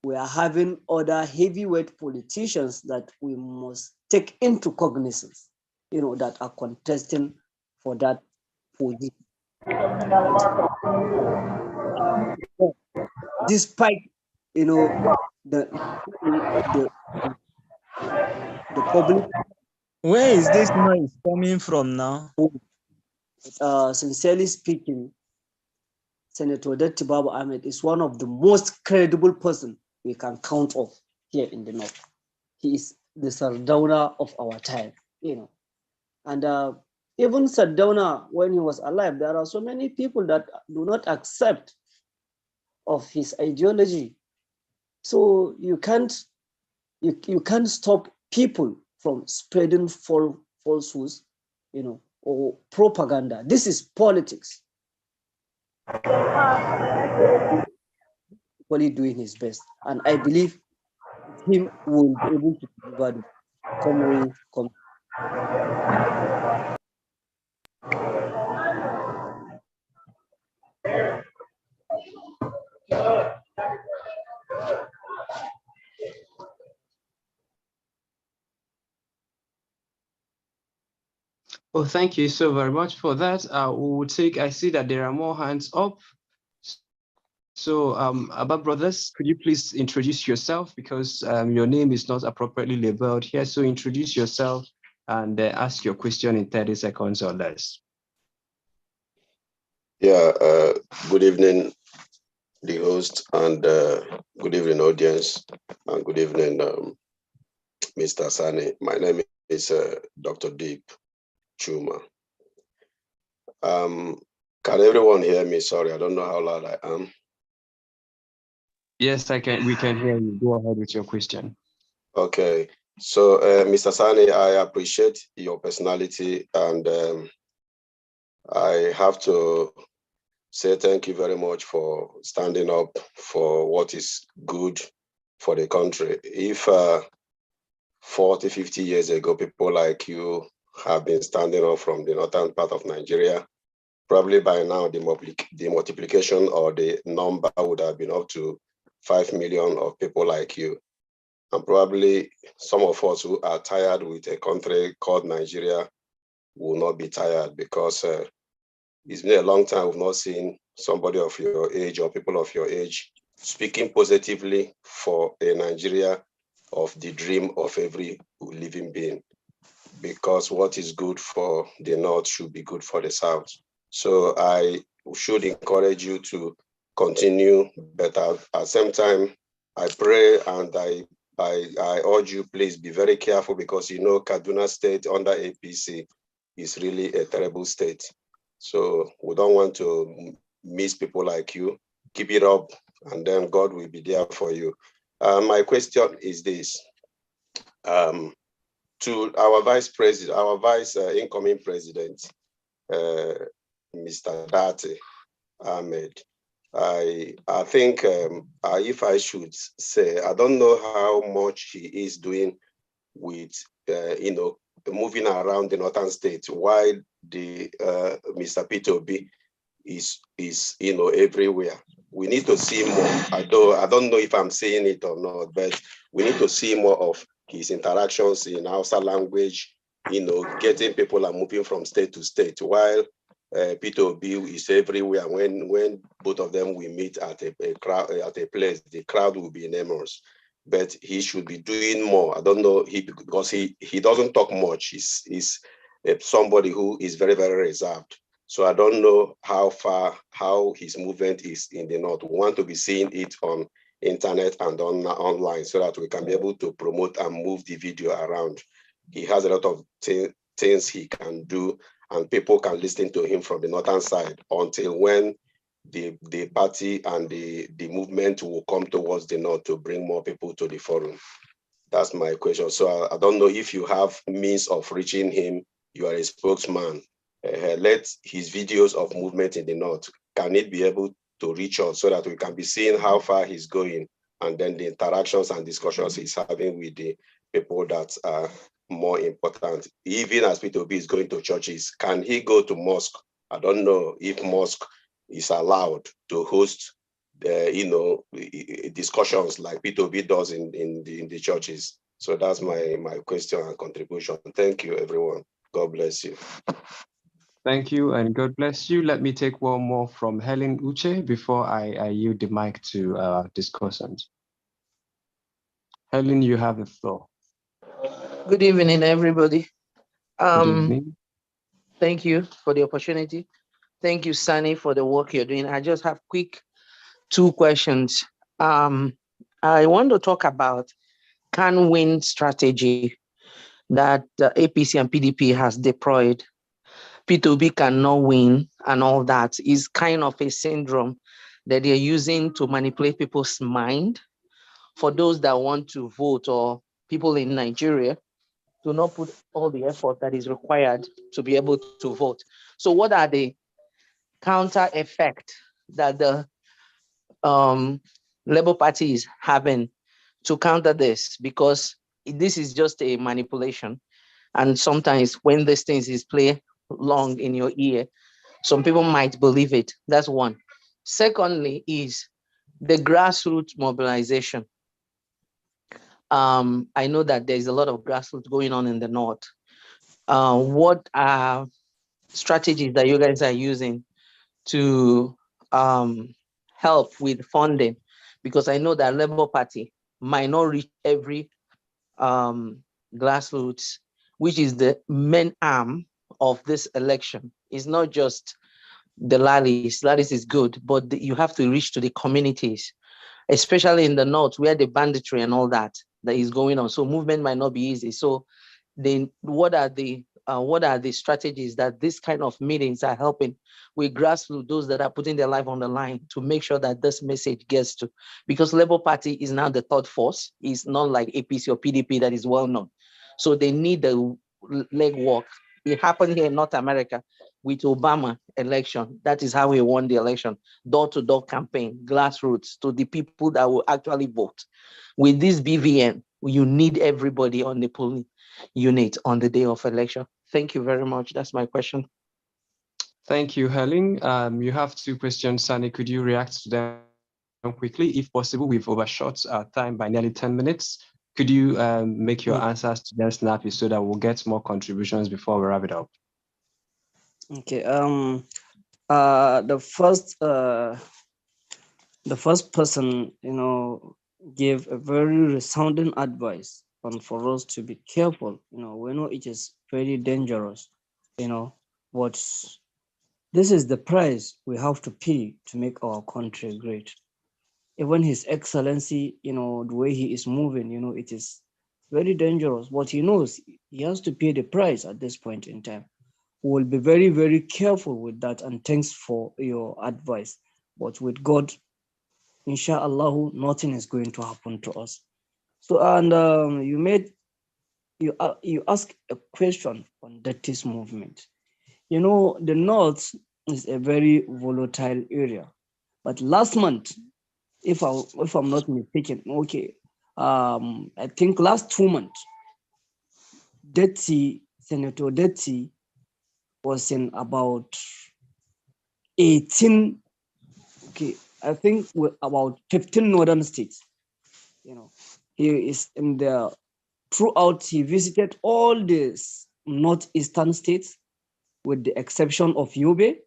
we are having other heavyweight politicians that we must take into cognizance, that are contesting for that position. Despite, the public. Where is this noise coming from now? Sincerely speaking, Senator Datti Baba-Ahmed is one of the most credible person we can count on here in the North. He is the Sardauna of our time, And even Sardauna, when he was alive, there are so many people that do not accept of his ideology. So you can't stop people from spreading falsehoods, or propaganda. This is politics. Only doing his best, and I believe him will be able to deliver the summary. Oh, thank you so very much for that. We will take, I see that there are more hands up. So, Abba Brothers, could you please introduce yourself, because your name is not appropriately labeled here. So introduce yourself and ask your question in 30 seconds or less. Yeah, good evening, the host, and good evening, audience, and good evening, Mr. Sani. My name is Dr. Deep Chuma. Can everyone hear me? Sorry, I don't know how loud I am. Yes, I can. We can hear you. Go ahead with your question. Okay, so Mr. Sani, I appreciate your personality, and I have to say thank you very much for standing up for what is good for the country. If 40, 50 years ago, people like you have been standing up from the northern part of Nigeria, probably by now the multiplication or the number would have been up to 5 million of people like you. And probably some of us who are tired with a country called Nigeria will not be tired, because it's been a long time we've not seen somebody of your age or people of your age speaking positively for a Nigeria of the dream of every living being, because what is good for the North should be good for the South. So I should encourage you to continue, but at the same time, I pray and I urge you, please be very careful, because you know Kaduna State under APC is really a terrible state. So we don't want to miss people like you. Keep it up, and then God will be there for you. My question is this. To our vice president, our vice incoming president, Mr. Datti Ahmed, I think if I should say, I don't know how much he is doing with, moving around the northern states, while the Mr. P2B is everywhere. We need to see more. I don't know if I'm saying it or not, but we need to see more of his interactions in Hausa language, getting people are moving from state to state, while P2B is everywhere. When both of them will meet at a place, the crowd will be enormous. But he should be doing more. I don't know, because he doesn't talk much. He's somebody who is very, very reserved. So I don't know how his movement is in the North. We want to be seeing it on internet and online, so that we can be able to promote and move the video around. He has a lot of things he can do, and people can listen to him from the northern side, until when the party and the movement will come towards the North to bring more people to the forum. That's my question. So I don't know if you have means of reaching him. You are a spokesman. Let his videos of movement in the North, can it be able to reach us, so that we can be seeing how far he's going, and then the interactions and discussions he's having with the people that are more important. Even as P2B is going to churches, can he go to mosque? I don't know if mosque is allowed to host discussions like P2B does in the churches. So that's my question and contribution. Thank you, everyone. God bless you. Thank you, and God bless you. Let me take one more from Helen Uche before I yield the mic to our discussant. Helen, you have the floor. Good evening, everybody. Good evening. Thank you for the opportunity. Thank you, Sani, for the work you're doing. I just have quick 2 questions. I want to talk about can-win strategy that the APC and PDP has deployed. P2B cannot win and all that is kind of a syndrome that they're using to manipulate people's mind. For those that want to vote, or people in Nigeria, do not put all the effort that is required to be able to vote. So what are the counter effect that the Labour Party is having to counter this? Because this is just a manipulation. And sometimes when these things is played long in your ear, some people might believe it. That's one. Secondly is the grassroots mobilization. I know that there's a lot of grassroots going on in the North. what are strategies that you guys are using to help with funding? Because I know that Labour Party might not reach every grassroots, which is the main arm of this election. It's not just the rallies. Rallies is good, but you have to reach to the communities, especially in the north where the banditry and all that is going on. So movement might not be easy. So then what are the strategies that this kind of meetings are helping with grassroots, those that are putting their life on the line, to make sure that this message gets to? Because Labour Party is now the third force. It's not like APC or PDP that is well known. So they need the legwork. It happened here in North America with Obama election. That is how he won the election. Door-to-door campaign, grassroots, to the people that will actually vote. With this BVN, you need everybody on the polling unit on the day of election. Thank you very much. That's my question. Thank you, Helen. You have two questions, Sani. Could you react to them quickly? If possible, we've overshot our time by nearly 10 minutes. Could you make your answers to them snappy so that we'll get more contributions before we wrap it up? Okay. The first person, gave a very resounding advice for us to be careful. We know it is very dangerous, but this is the price we have to pay to make our country great. Even His Excellency, the way he is moving, it is very dangerous. What he knows, he has to pay the price at this point in time. We will be very, very careful with that, and thanks for your advice. But with God, inshallah, nothing is going to happen to us. So, and you asked a question on Datti's movement. The North is a very volatile area. But last month, if I'm not mistaken, okay, I think last 2 months, Senator Datti was in about 18, okay, I think about 15 northern states. He is in the, throughout, he visited all the northeastern states with the exception of Yobe,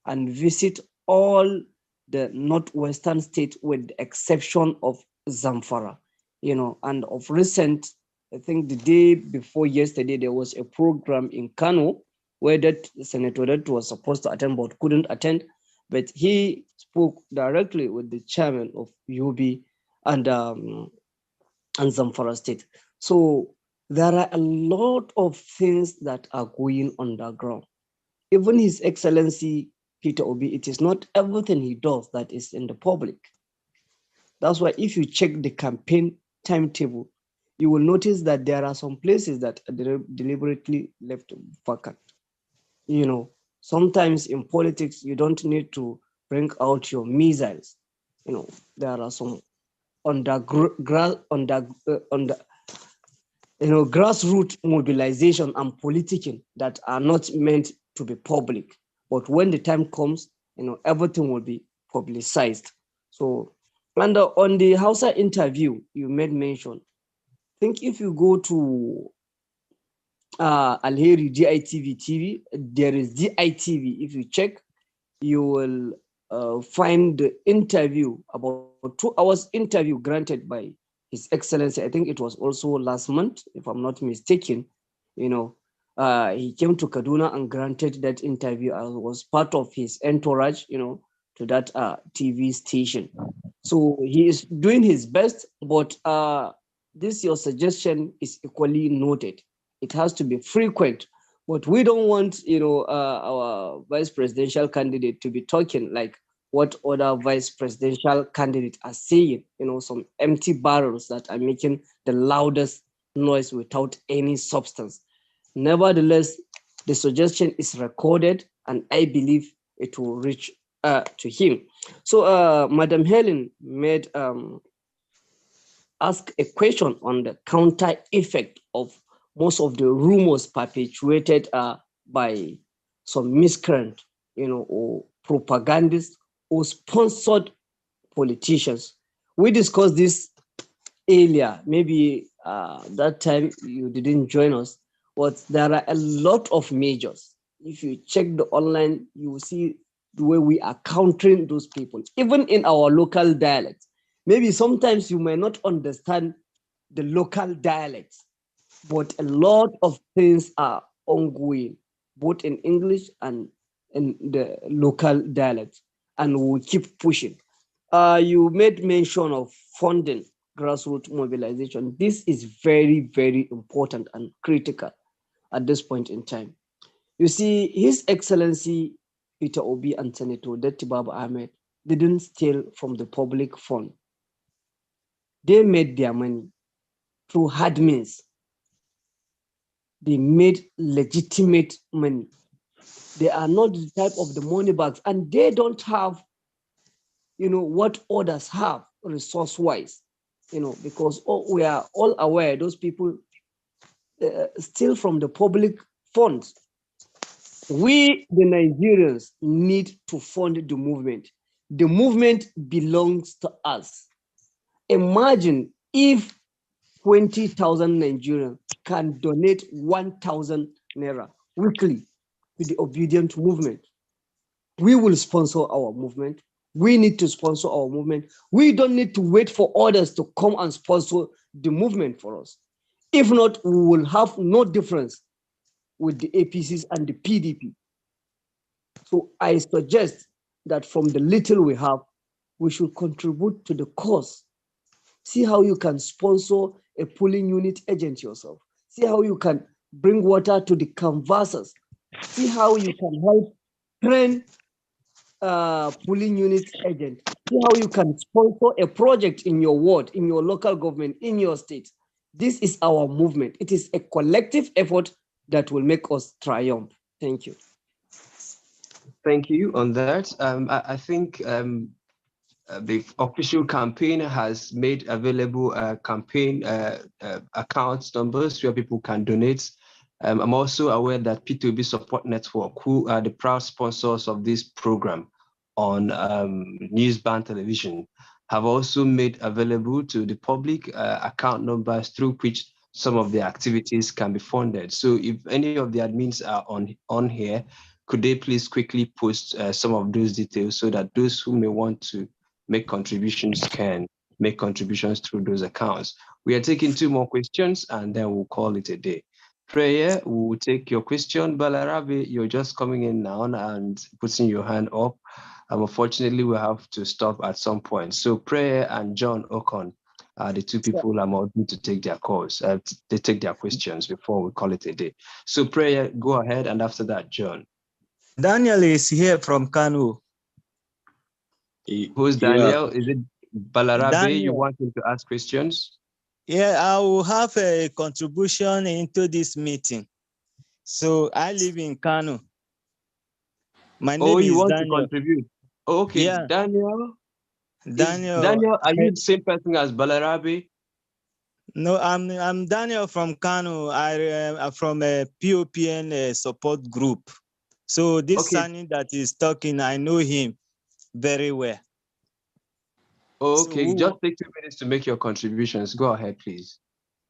and visit all the northwestern states with the exception of Zamfara. And of recent, I think the day before yesterday, there was a program in Kano where that Senator that was supposed to attend but couldn't attend, but he spoke directly with the chairman of UB and Zamfara State. So there are a lot of things that are going underground. Even His Excellency Peter Obi, it is not everything he does that is in the public. That's why if you check the campaign timetable, you will notice that there are some places that are deliberately left vacant. Sometimes in politics, you don't need to bring out your missiles. There are some grassroots mobilization and politicking that are not meant to be public. But when the time comes, everything will be publicized. So, and on the Hausa interview, you made mention. I think if you go to Alheri DITV TV, there is DITV. If you check, you will find the interview, about 2 hours interview granted by His Excellency. I think it was also last month, if I'm not mistaken. He came to Kaduna and granted that interview. I was part of his entourage, to that TV station. So he is doing his best, but this your suggestion is equally noted. It has to be frequent, but we don't want, our vice presidential candidate to be talking like what other vice presidential candidates are saying, some empty barrels that are making the loudest noise without any substance. Nevertheless, the suggestion is recorded, and I believe it will reach to him. So Madam Helen made ask a question on the counter effect of most of the rumors perpetuated by some miscreant, or propagandists or sponsored politicians. We discussed this earlier. Maybe that time you didn't join us. but there are a lot of majors. If you check the online, you will see the way we are countering those people, even in our local dialects. Maybe sometimes you may not understand the local dialects, but a lot of things are ongoing, both in English and in the local dialects, and we'll keep pushing. You made mention of funding grassroots mobilization. This is very, very important and critical at this point in time. You see, His Excellency Peter Obi and Senator Datti Baba-Ahmed didn't steal from the public fund. They made their money through hard means. They made legitimate money. They are not the type of the money bags, and they don't have, what others have resource-wise, because we are all aware those people steal from the public funds. We, the Nigerians, need to fund the movement. The movement belongs to us. Imagine if 20,000 Nigerians can donate 1,000 naira weekly to the obedient movement. We will sponsor our movement. We need to sponsor our movement. We don't need to wait for others to come and sponsor the movement for us. If not, we will have no difference with the APCs and the PDP. So I suggest that from the little we have, we should contribute to the cause. See how you can sponsor a polling unit agent yourself. See how you can bring water to the canvassers. See how you can help train polling unit agent. See how you can sponsor a project in your ward, in your local government, in your state. This is our movement. It is a collective effort that will make us triumph. Thank you. Thank you on that. I think the official campaign has made available campaign account numbers where people can donate. I'm also aware that P2B Support Network, who are the proud sponsors of this program on Newsband Television, have also made available to the public account numbers through which some of the activities can be funded. So if any of the admins are on here, could they please quickly post some of those details so that those who may want to make contributions can make contributions through those accounts. We are taking 2 more questions and then we'll call it a day. Prayer, we'll take your question. Balarabe, you're just coming in now and putting your hand up. Unfortunately, we have to stop at some point. So Prayer and John Okon are the 2 people I'm going to take their calls. They take their questions before we call it a day. So Prayer, go ahead, and after that, John. Daniel is here from Kanu. Who's Daniel? Is it Balarabe? Daniel. You want him to ask questions? Yeah, I will have a contribution into this meeting. So I live in Kanu. My name is you want Daniel. to contribute? Okay, yeah. Daniel. Daniel, are you the same person as Balarabe? No, I'm Daniel from Kanu. I'm from a POPN support group. So this Sani that is talking, I know him very well. Okay, so just take 2 minutes to make your contributions. Go ahead, please.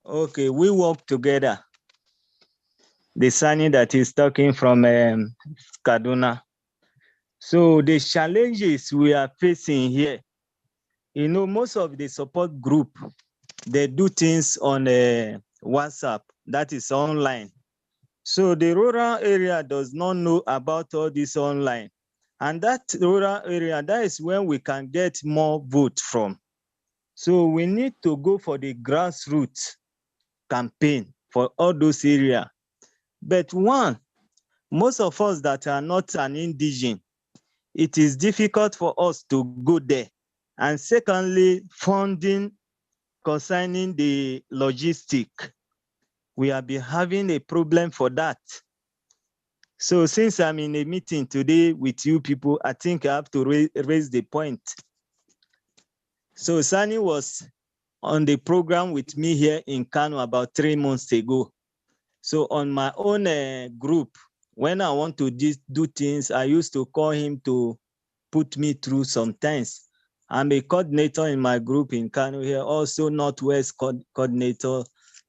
Okay, we work together. The Sani that is talking from Kaduna. So the challenges we are facing here, most of the support group, they do things on WhatsApp, that is online. So the rural area does not know about all this online. And that rural area, that is when we can get more vote from. So we need to go for the grassroots campaign for all those areas. But one, most of us that are not an indigene, it is difficult for us to go there. And secondly, funding concerning the logistic. We have been having a problem for that. So since I'm in a meeting today with you people, I think I have to raise the point. So Sani was on the program with me here in Kano about 3 months ago. So on my own group, when I want to do things, I used to call him to put me through sometimes. I'm a coordinator in my group in Kano here, also Northwest coordinator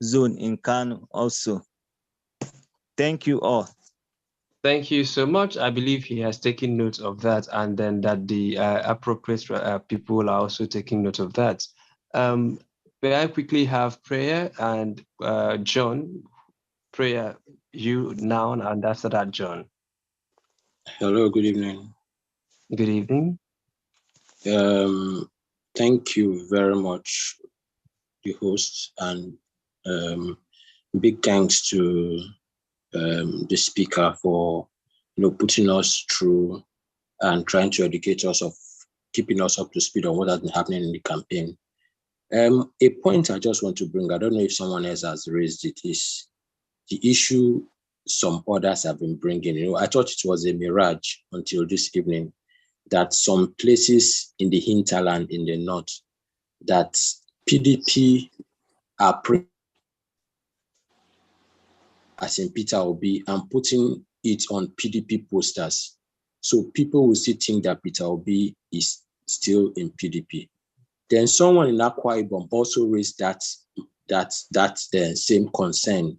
zone in Kano also. Thank you all. Thank you so much. I believe he has taken note of that, and then that the appropriate people are also taking note of that. May I quickly have Prayer and John? Prayer, you now, and after that, John. Hello, good evening. Good evening. Thank you very much, the hosts, and big thanks to the speaker for putting us through and trying to educate us of keeping us up to speed on what has been happening in the campaign. A point I just want to bring, I don't know if someone else has raised it, is the issue some others have been bringing. I thought it was a mirage until this evening that some places in the hinterland in the north that PDP are as in Peter Obi and putting it on PDP posters. So people will still think that Peter Obi is still in PDP. Then someone in Akwa Ibom also raised that same concern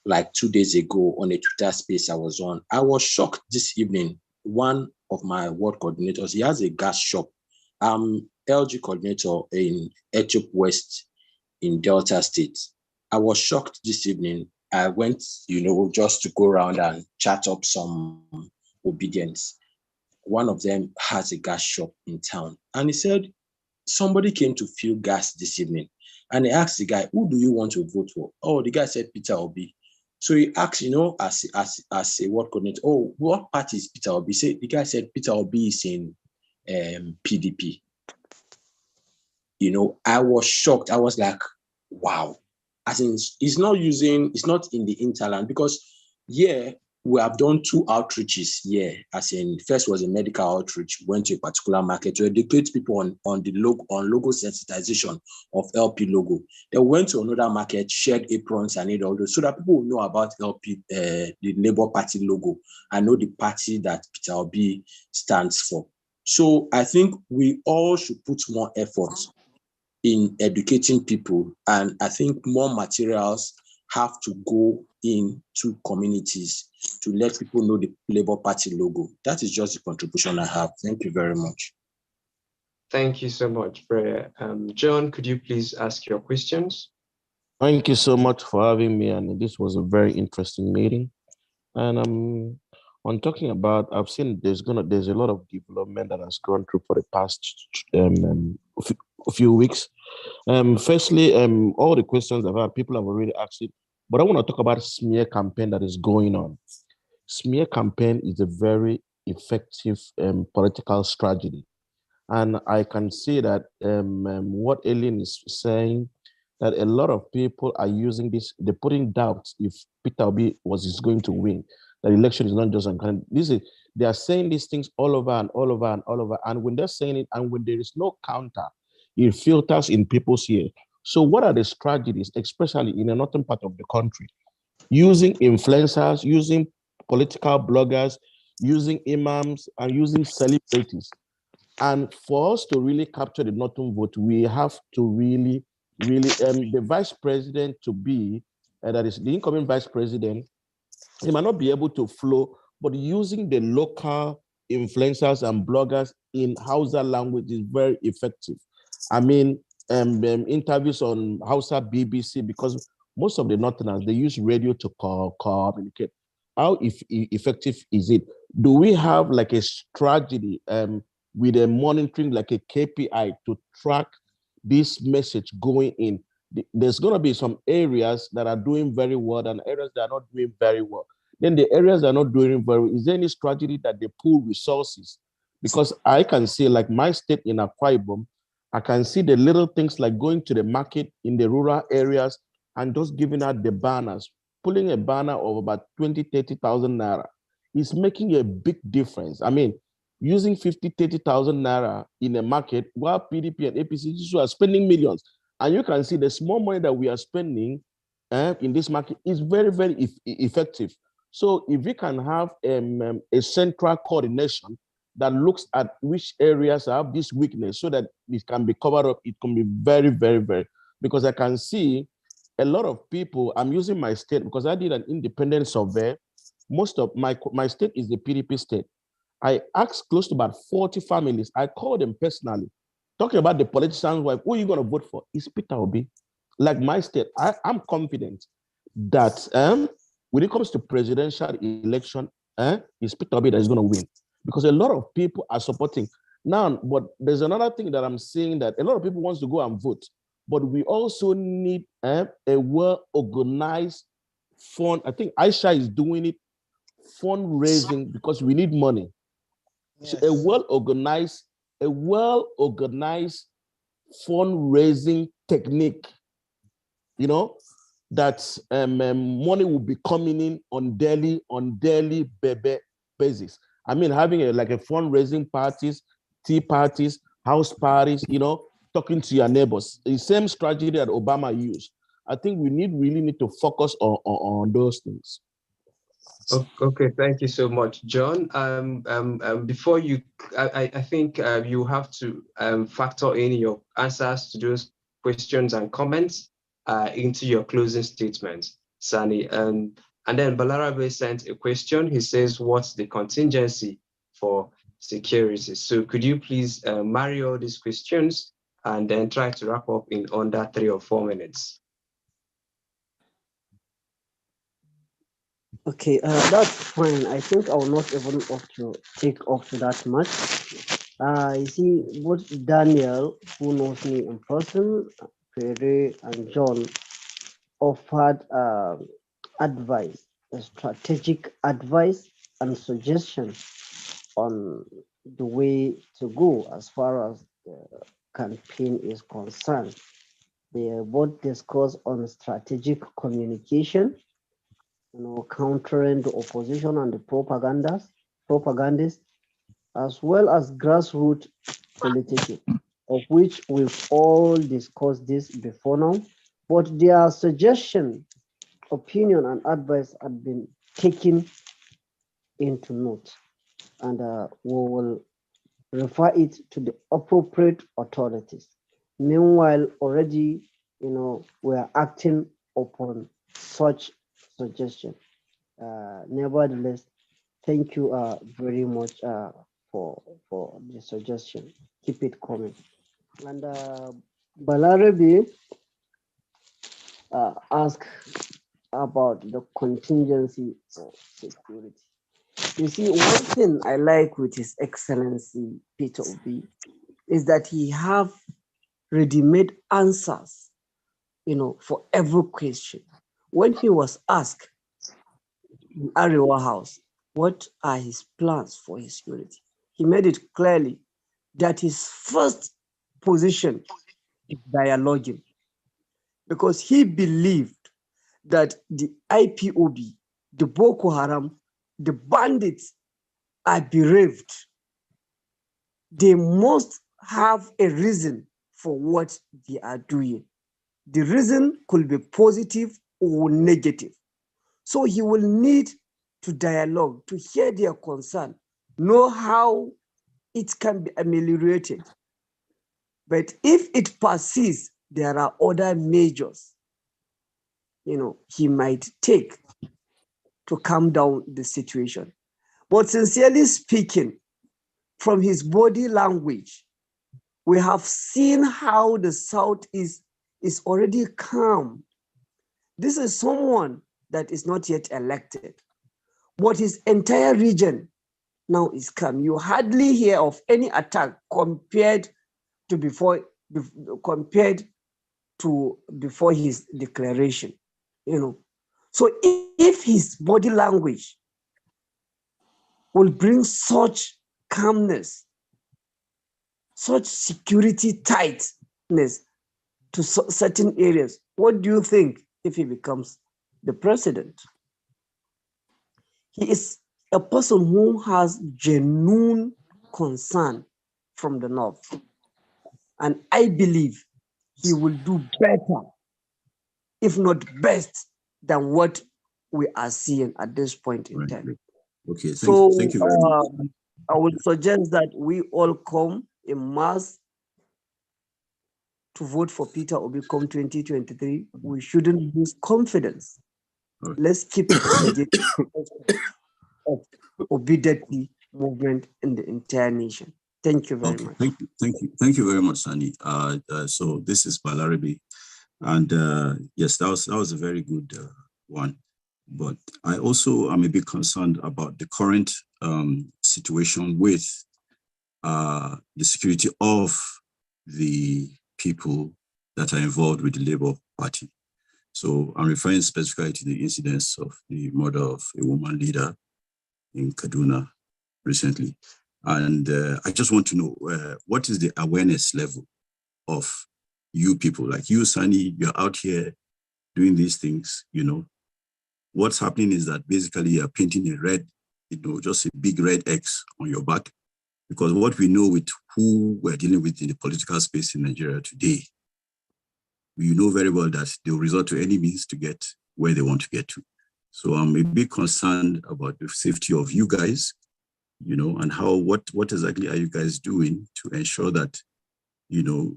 like 2 days ago on a Twitter space I was on. I was shocked this evening. One of my ward coordinators, he has a gas shop. LG coordinator in Ethiop West in Delta State. I was shocked this evening. I went, just to go around and chat up some obedience. One of them has a gas shop in town. And he said, somebody came to fill gas this evening. And he asked the guy, who do you want to vote for? Oh, the guy said Peter Obi. So he asked, as a ward coordinator, oh, what party is Peter Obi? The guy said Peter Obi is in PDP. I was shocked. I was like, wow. As in, it's not in the hinterland because, we have done 2 outreaches here. As in, first was a medical outreach, went to a particular market to educate people on the logo sensitization of LP logo. They went to another market, shared aprons and all those, so that people will know about LP, the Labour Party logo, and know the party that Peter Obi stands for. So I think we all should put more effort in educating people, and I think more materials have to go into communities to let people know the Labour Party logo. That is just the contribution I have. Thank you very much. Thank you so much, Prayer. John, could you please ask your questions? Thank you so much for having me, and this was a very interesting meeting. And on talking about, I've seen there's a lot of development that has gone through for the past few weeks. Firstly, all the questions I've had, people have already asked it, but I want to talk about smear campaign that is going on. Smear campaign is a very effective political strategy. And I can see that what Eileen is saying, that a lot of people are using this, they're putting doubt if Peter Obi is going to win. The election is not just on. They are saying these things all over and all over and all over. And when they're saying it, and when there is no counter, it filters in people's ear. So what are the strategies, especially in the northern part of the country? Using influencers, using political bloggers, using imams, and using celebrities. And for us to really capture the northern vote, we have to really, the vice president to be, that is the incoming vice president, he might not be able to flow, but using the local influencers and bloggers in Hausa language is very effective. I mean, interviews on Hausa BBC, because most of the Northerners, they use radio to communicate. How effective is it? Do we have like a strategy with a monitoring, like a KPI to track this message going in? There's going to be some areas that are doing very well and areas that are not doing very well. Then the areas that are not doing very well, is there any strategy that they pool resources? Because I can see, like my state in Akwa Ibom, I can see the little things like going to the market in the rural areas and just giving out the banners. Pulling a banner of about 20, 30,000 naira is making a big difference. I mean, using 50, 30,000 naira in a market while PDP and APC are spending millions. And you can see the small money that we are spending in this market is very, very effective. So if we can have a central coordination that looks at which areas have this weakness so that it can be covered up, it can be very, very, very, because I can see a lot of people, I'm using my state because I did an independent survey. Most of my state is the PDP state. I asked close to about 40 families. I called them personally, talking about the politician's wife. Who are you going to vote for? It's Peter Obi. Like my state, I'm confident that when it comes to presidential election, it's Peter Obi that is going to win, because a lot of people are supporting. Now, but there's another thing that I'm seeing, that a lot of people wants to go and vote, but we also need a well-organized fund. I think Aisha is doing it, fundraising, because we need money. Yes. So a well-organized fundraising technique, you know, that money will be coming in on daily basis. I mean, having a fundraising parties, tea parties, house parties, you know, talking to your neighbors. The same strategy that Obama used. I think we really need to focus on those things. Okay, thank you so much, John. Before you, I think you have to factor in your answers to those questions and comments into your closing statements, Sani. And then Balarabe sent a question. He says, what's the contingency for security? So could you please marry all these questions and then try to wrap up in under 3 or 4 minutes? Okay, that's fine. I think I will not even have to take off that much. You see, both Daniel, who knows me in person, Pere, and John offered advice, a strategic advice and suggestion on the way to go as far as the campaign is concerned. They both discussed on strategic communication, you know, countering the opposition and the propagandists, as well as grassroots politics, of which we've all discussed this before now. But their suggestion, opinion, and advice have been taken into note, and we will refer it to the appropriate authorities. Meanwhile, already, you know, we are acting upon such suggestion. Nevertheless, thank you very much for the suggestion. Keep it coming. And Balarabe asked about the contingency for security. You see, one thing I like with His Excellency Peter Obi is that he have ready-made answers, you know, for every question. When he was asked in Arewa House, what are his plans for his security? He made it clearly that his first position is dialoguing, because he believed that the IPOB, the Boko Haram, the bandits are bereaved. They must have a reason for what they are doing. The reason could be positive or negative. So he will need to dialogue, to hear their concern, know how it can be ameliorated. But if it persists, there are other measures, you know, he might take to calm down the situation. But sincerely speaking, from his body language, we have seen how the Southeast is already calm. This is someone that is not yet elected, but his entire region now is calm. You hardly hear of any attack compared to before his declaration, you know. So if his body language will bring such calmness, such security tightness to certain areas, what do you think if he becomes the president? He is a person who has genuine concern from the North. And I believe he will do better, if not best, than what we are seeing at this point in time. Okay, thank you very much. I would suggest that we all come in mass to vote for Peter Obi come 2023, we shouldn't lose confidence. Let's keep engaged of Obi Datti movement in the entire nation. Thank you very much. Thank you very much, Sani. So this is Balarabe, and yes, that was a very good one. But I also am a bit concerned about the current situation with the security of the people that are involved with the Labour Party. So I'm referring specifically to the incidents of the murder of a woman leader in Kaduna recently. And I just want to know, what is the awareness level of you people? Like you, Sani, you're out here doing these things, you know. What's happening is that basically you're painting a red, you know, just a big red X on your back. Because what we know with who we're dealing with in the political space in Nigeria today, we know very well that they'll resort to any means to get where they want to get to. So I'm a bit concerned about the safety of you guys, you know, and what exactly are you guys doing to ensure that, you know,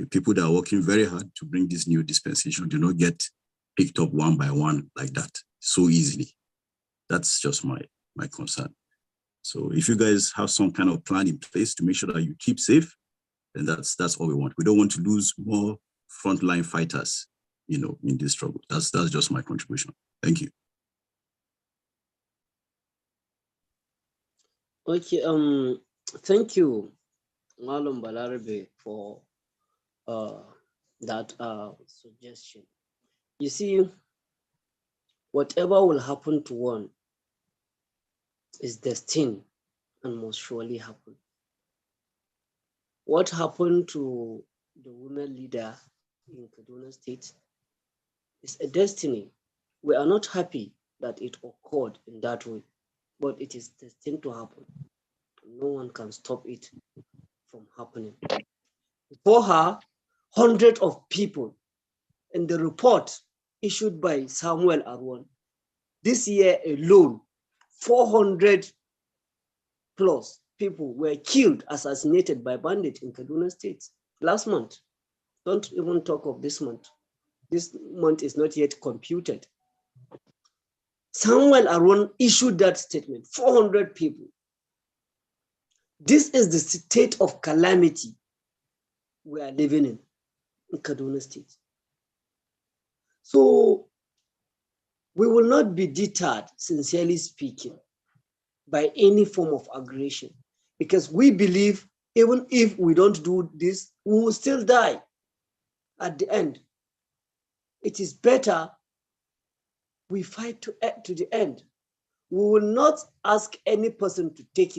people that are working very hard to bring this new dispensation do not get picked up one by one like that so easily. That's just my concern. So if you guys have some kind of plan in place to make sure that you keep safe, then that's all we want. We don't want to lose more frontline fighters, you know, in this struggle. That's just my contribution. Thank you. Okay, thank you, Malum Balarabe, for that suggestion. You see, whatever will happen to one is destined and must surely happen. What happened to the women leader in Kaduna State is a destiny. We are not happy that it occurred in that way, but it is destined to happen. No one can stop it from happening. Before her, hundreds of people, in the report issued by Samuel Arwan, this year alone, 400 plus people were killed, assassinated by bandits in Kaduna State last month. Don't even talk of this month. This month is not yet computed. Samuel Arwan issued that statement, 400 people. This is the state of calamity we are living in Kaduna State. So we will not be deterred, sincerely speaking, by any form of aggression, because we believe even if we don't do this, we will still die at the end. It is better we fight to the end. We will not ask any person to take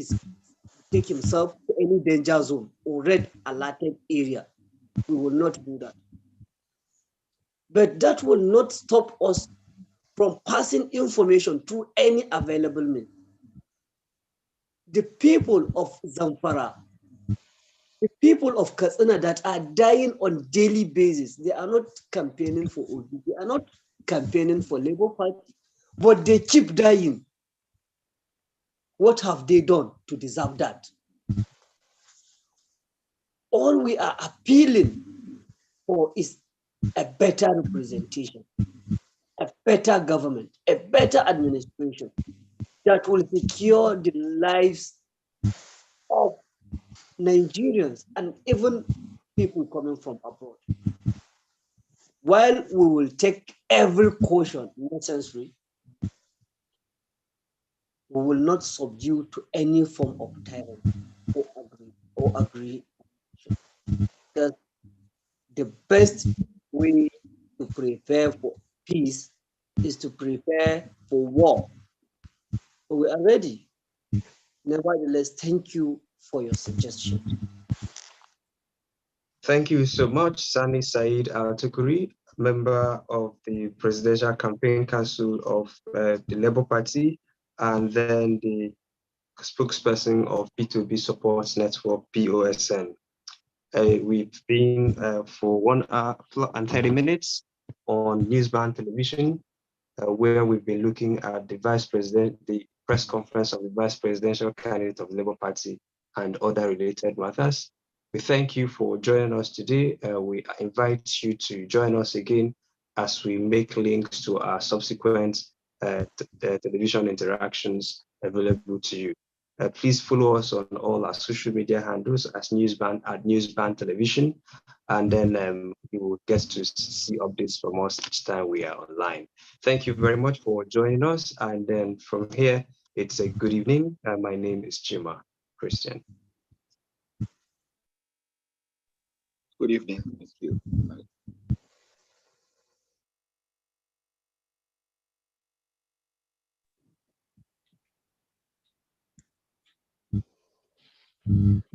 himself to any danger zone or red alerted area. We will not do that. But that will not stop us from passing information through any available means. The people of Zamfara, the people of Katsina that are dying on daily basis, they are not campaigning for OD, they are not campaigning for Labour Party, but they keep dying. What have they done to deserve that? All we are appealing for is a better representation, a better government, a better administration that will secure the lives of Nigerians and even people coming from abroad. While we will take every caution necessary, we will not subdue to any form of tyrant or agree. Because the best way to prepare for peace is to prepare for war. But we are ready. Nevertheless, thank you for your suggestion. Thank you so much, Sani Said Al-Tukuri, member of the Presidential Campaign Council of the Labour Party, and then the spokesperson of P2B Support Network, POSN. We've been for 1 hour and 30 minutes on Newsband Television, where we've been looking at the press conference of the Vice Presidential candidate of the Labour Party and other related matters. We thank you for joining us today. We invite you to join us again as we make links to our subsequent television interactions available to you. Please follow us on all our social media handles as Newsband at Newsband Television, and then you will get to see updates from us each time we are online. Thank you very much for joining us, and then from here, it's a good evening. My name is Chima Christian. Good evening. Thank you. Bye. Mm-hmm.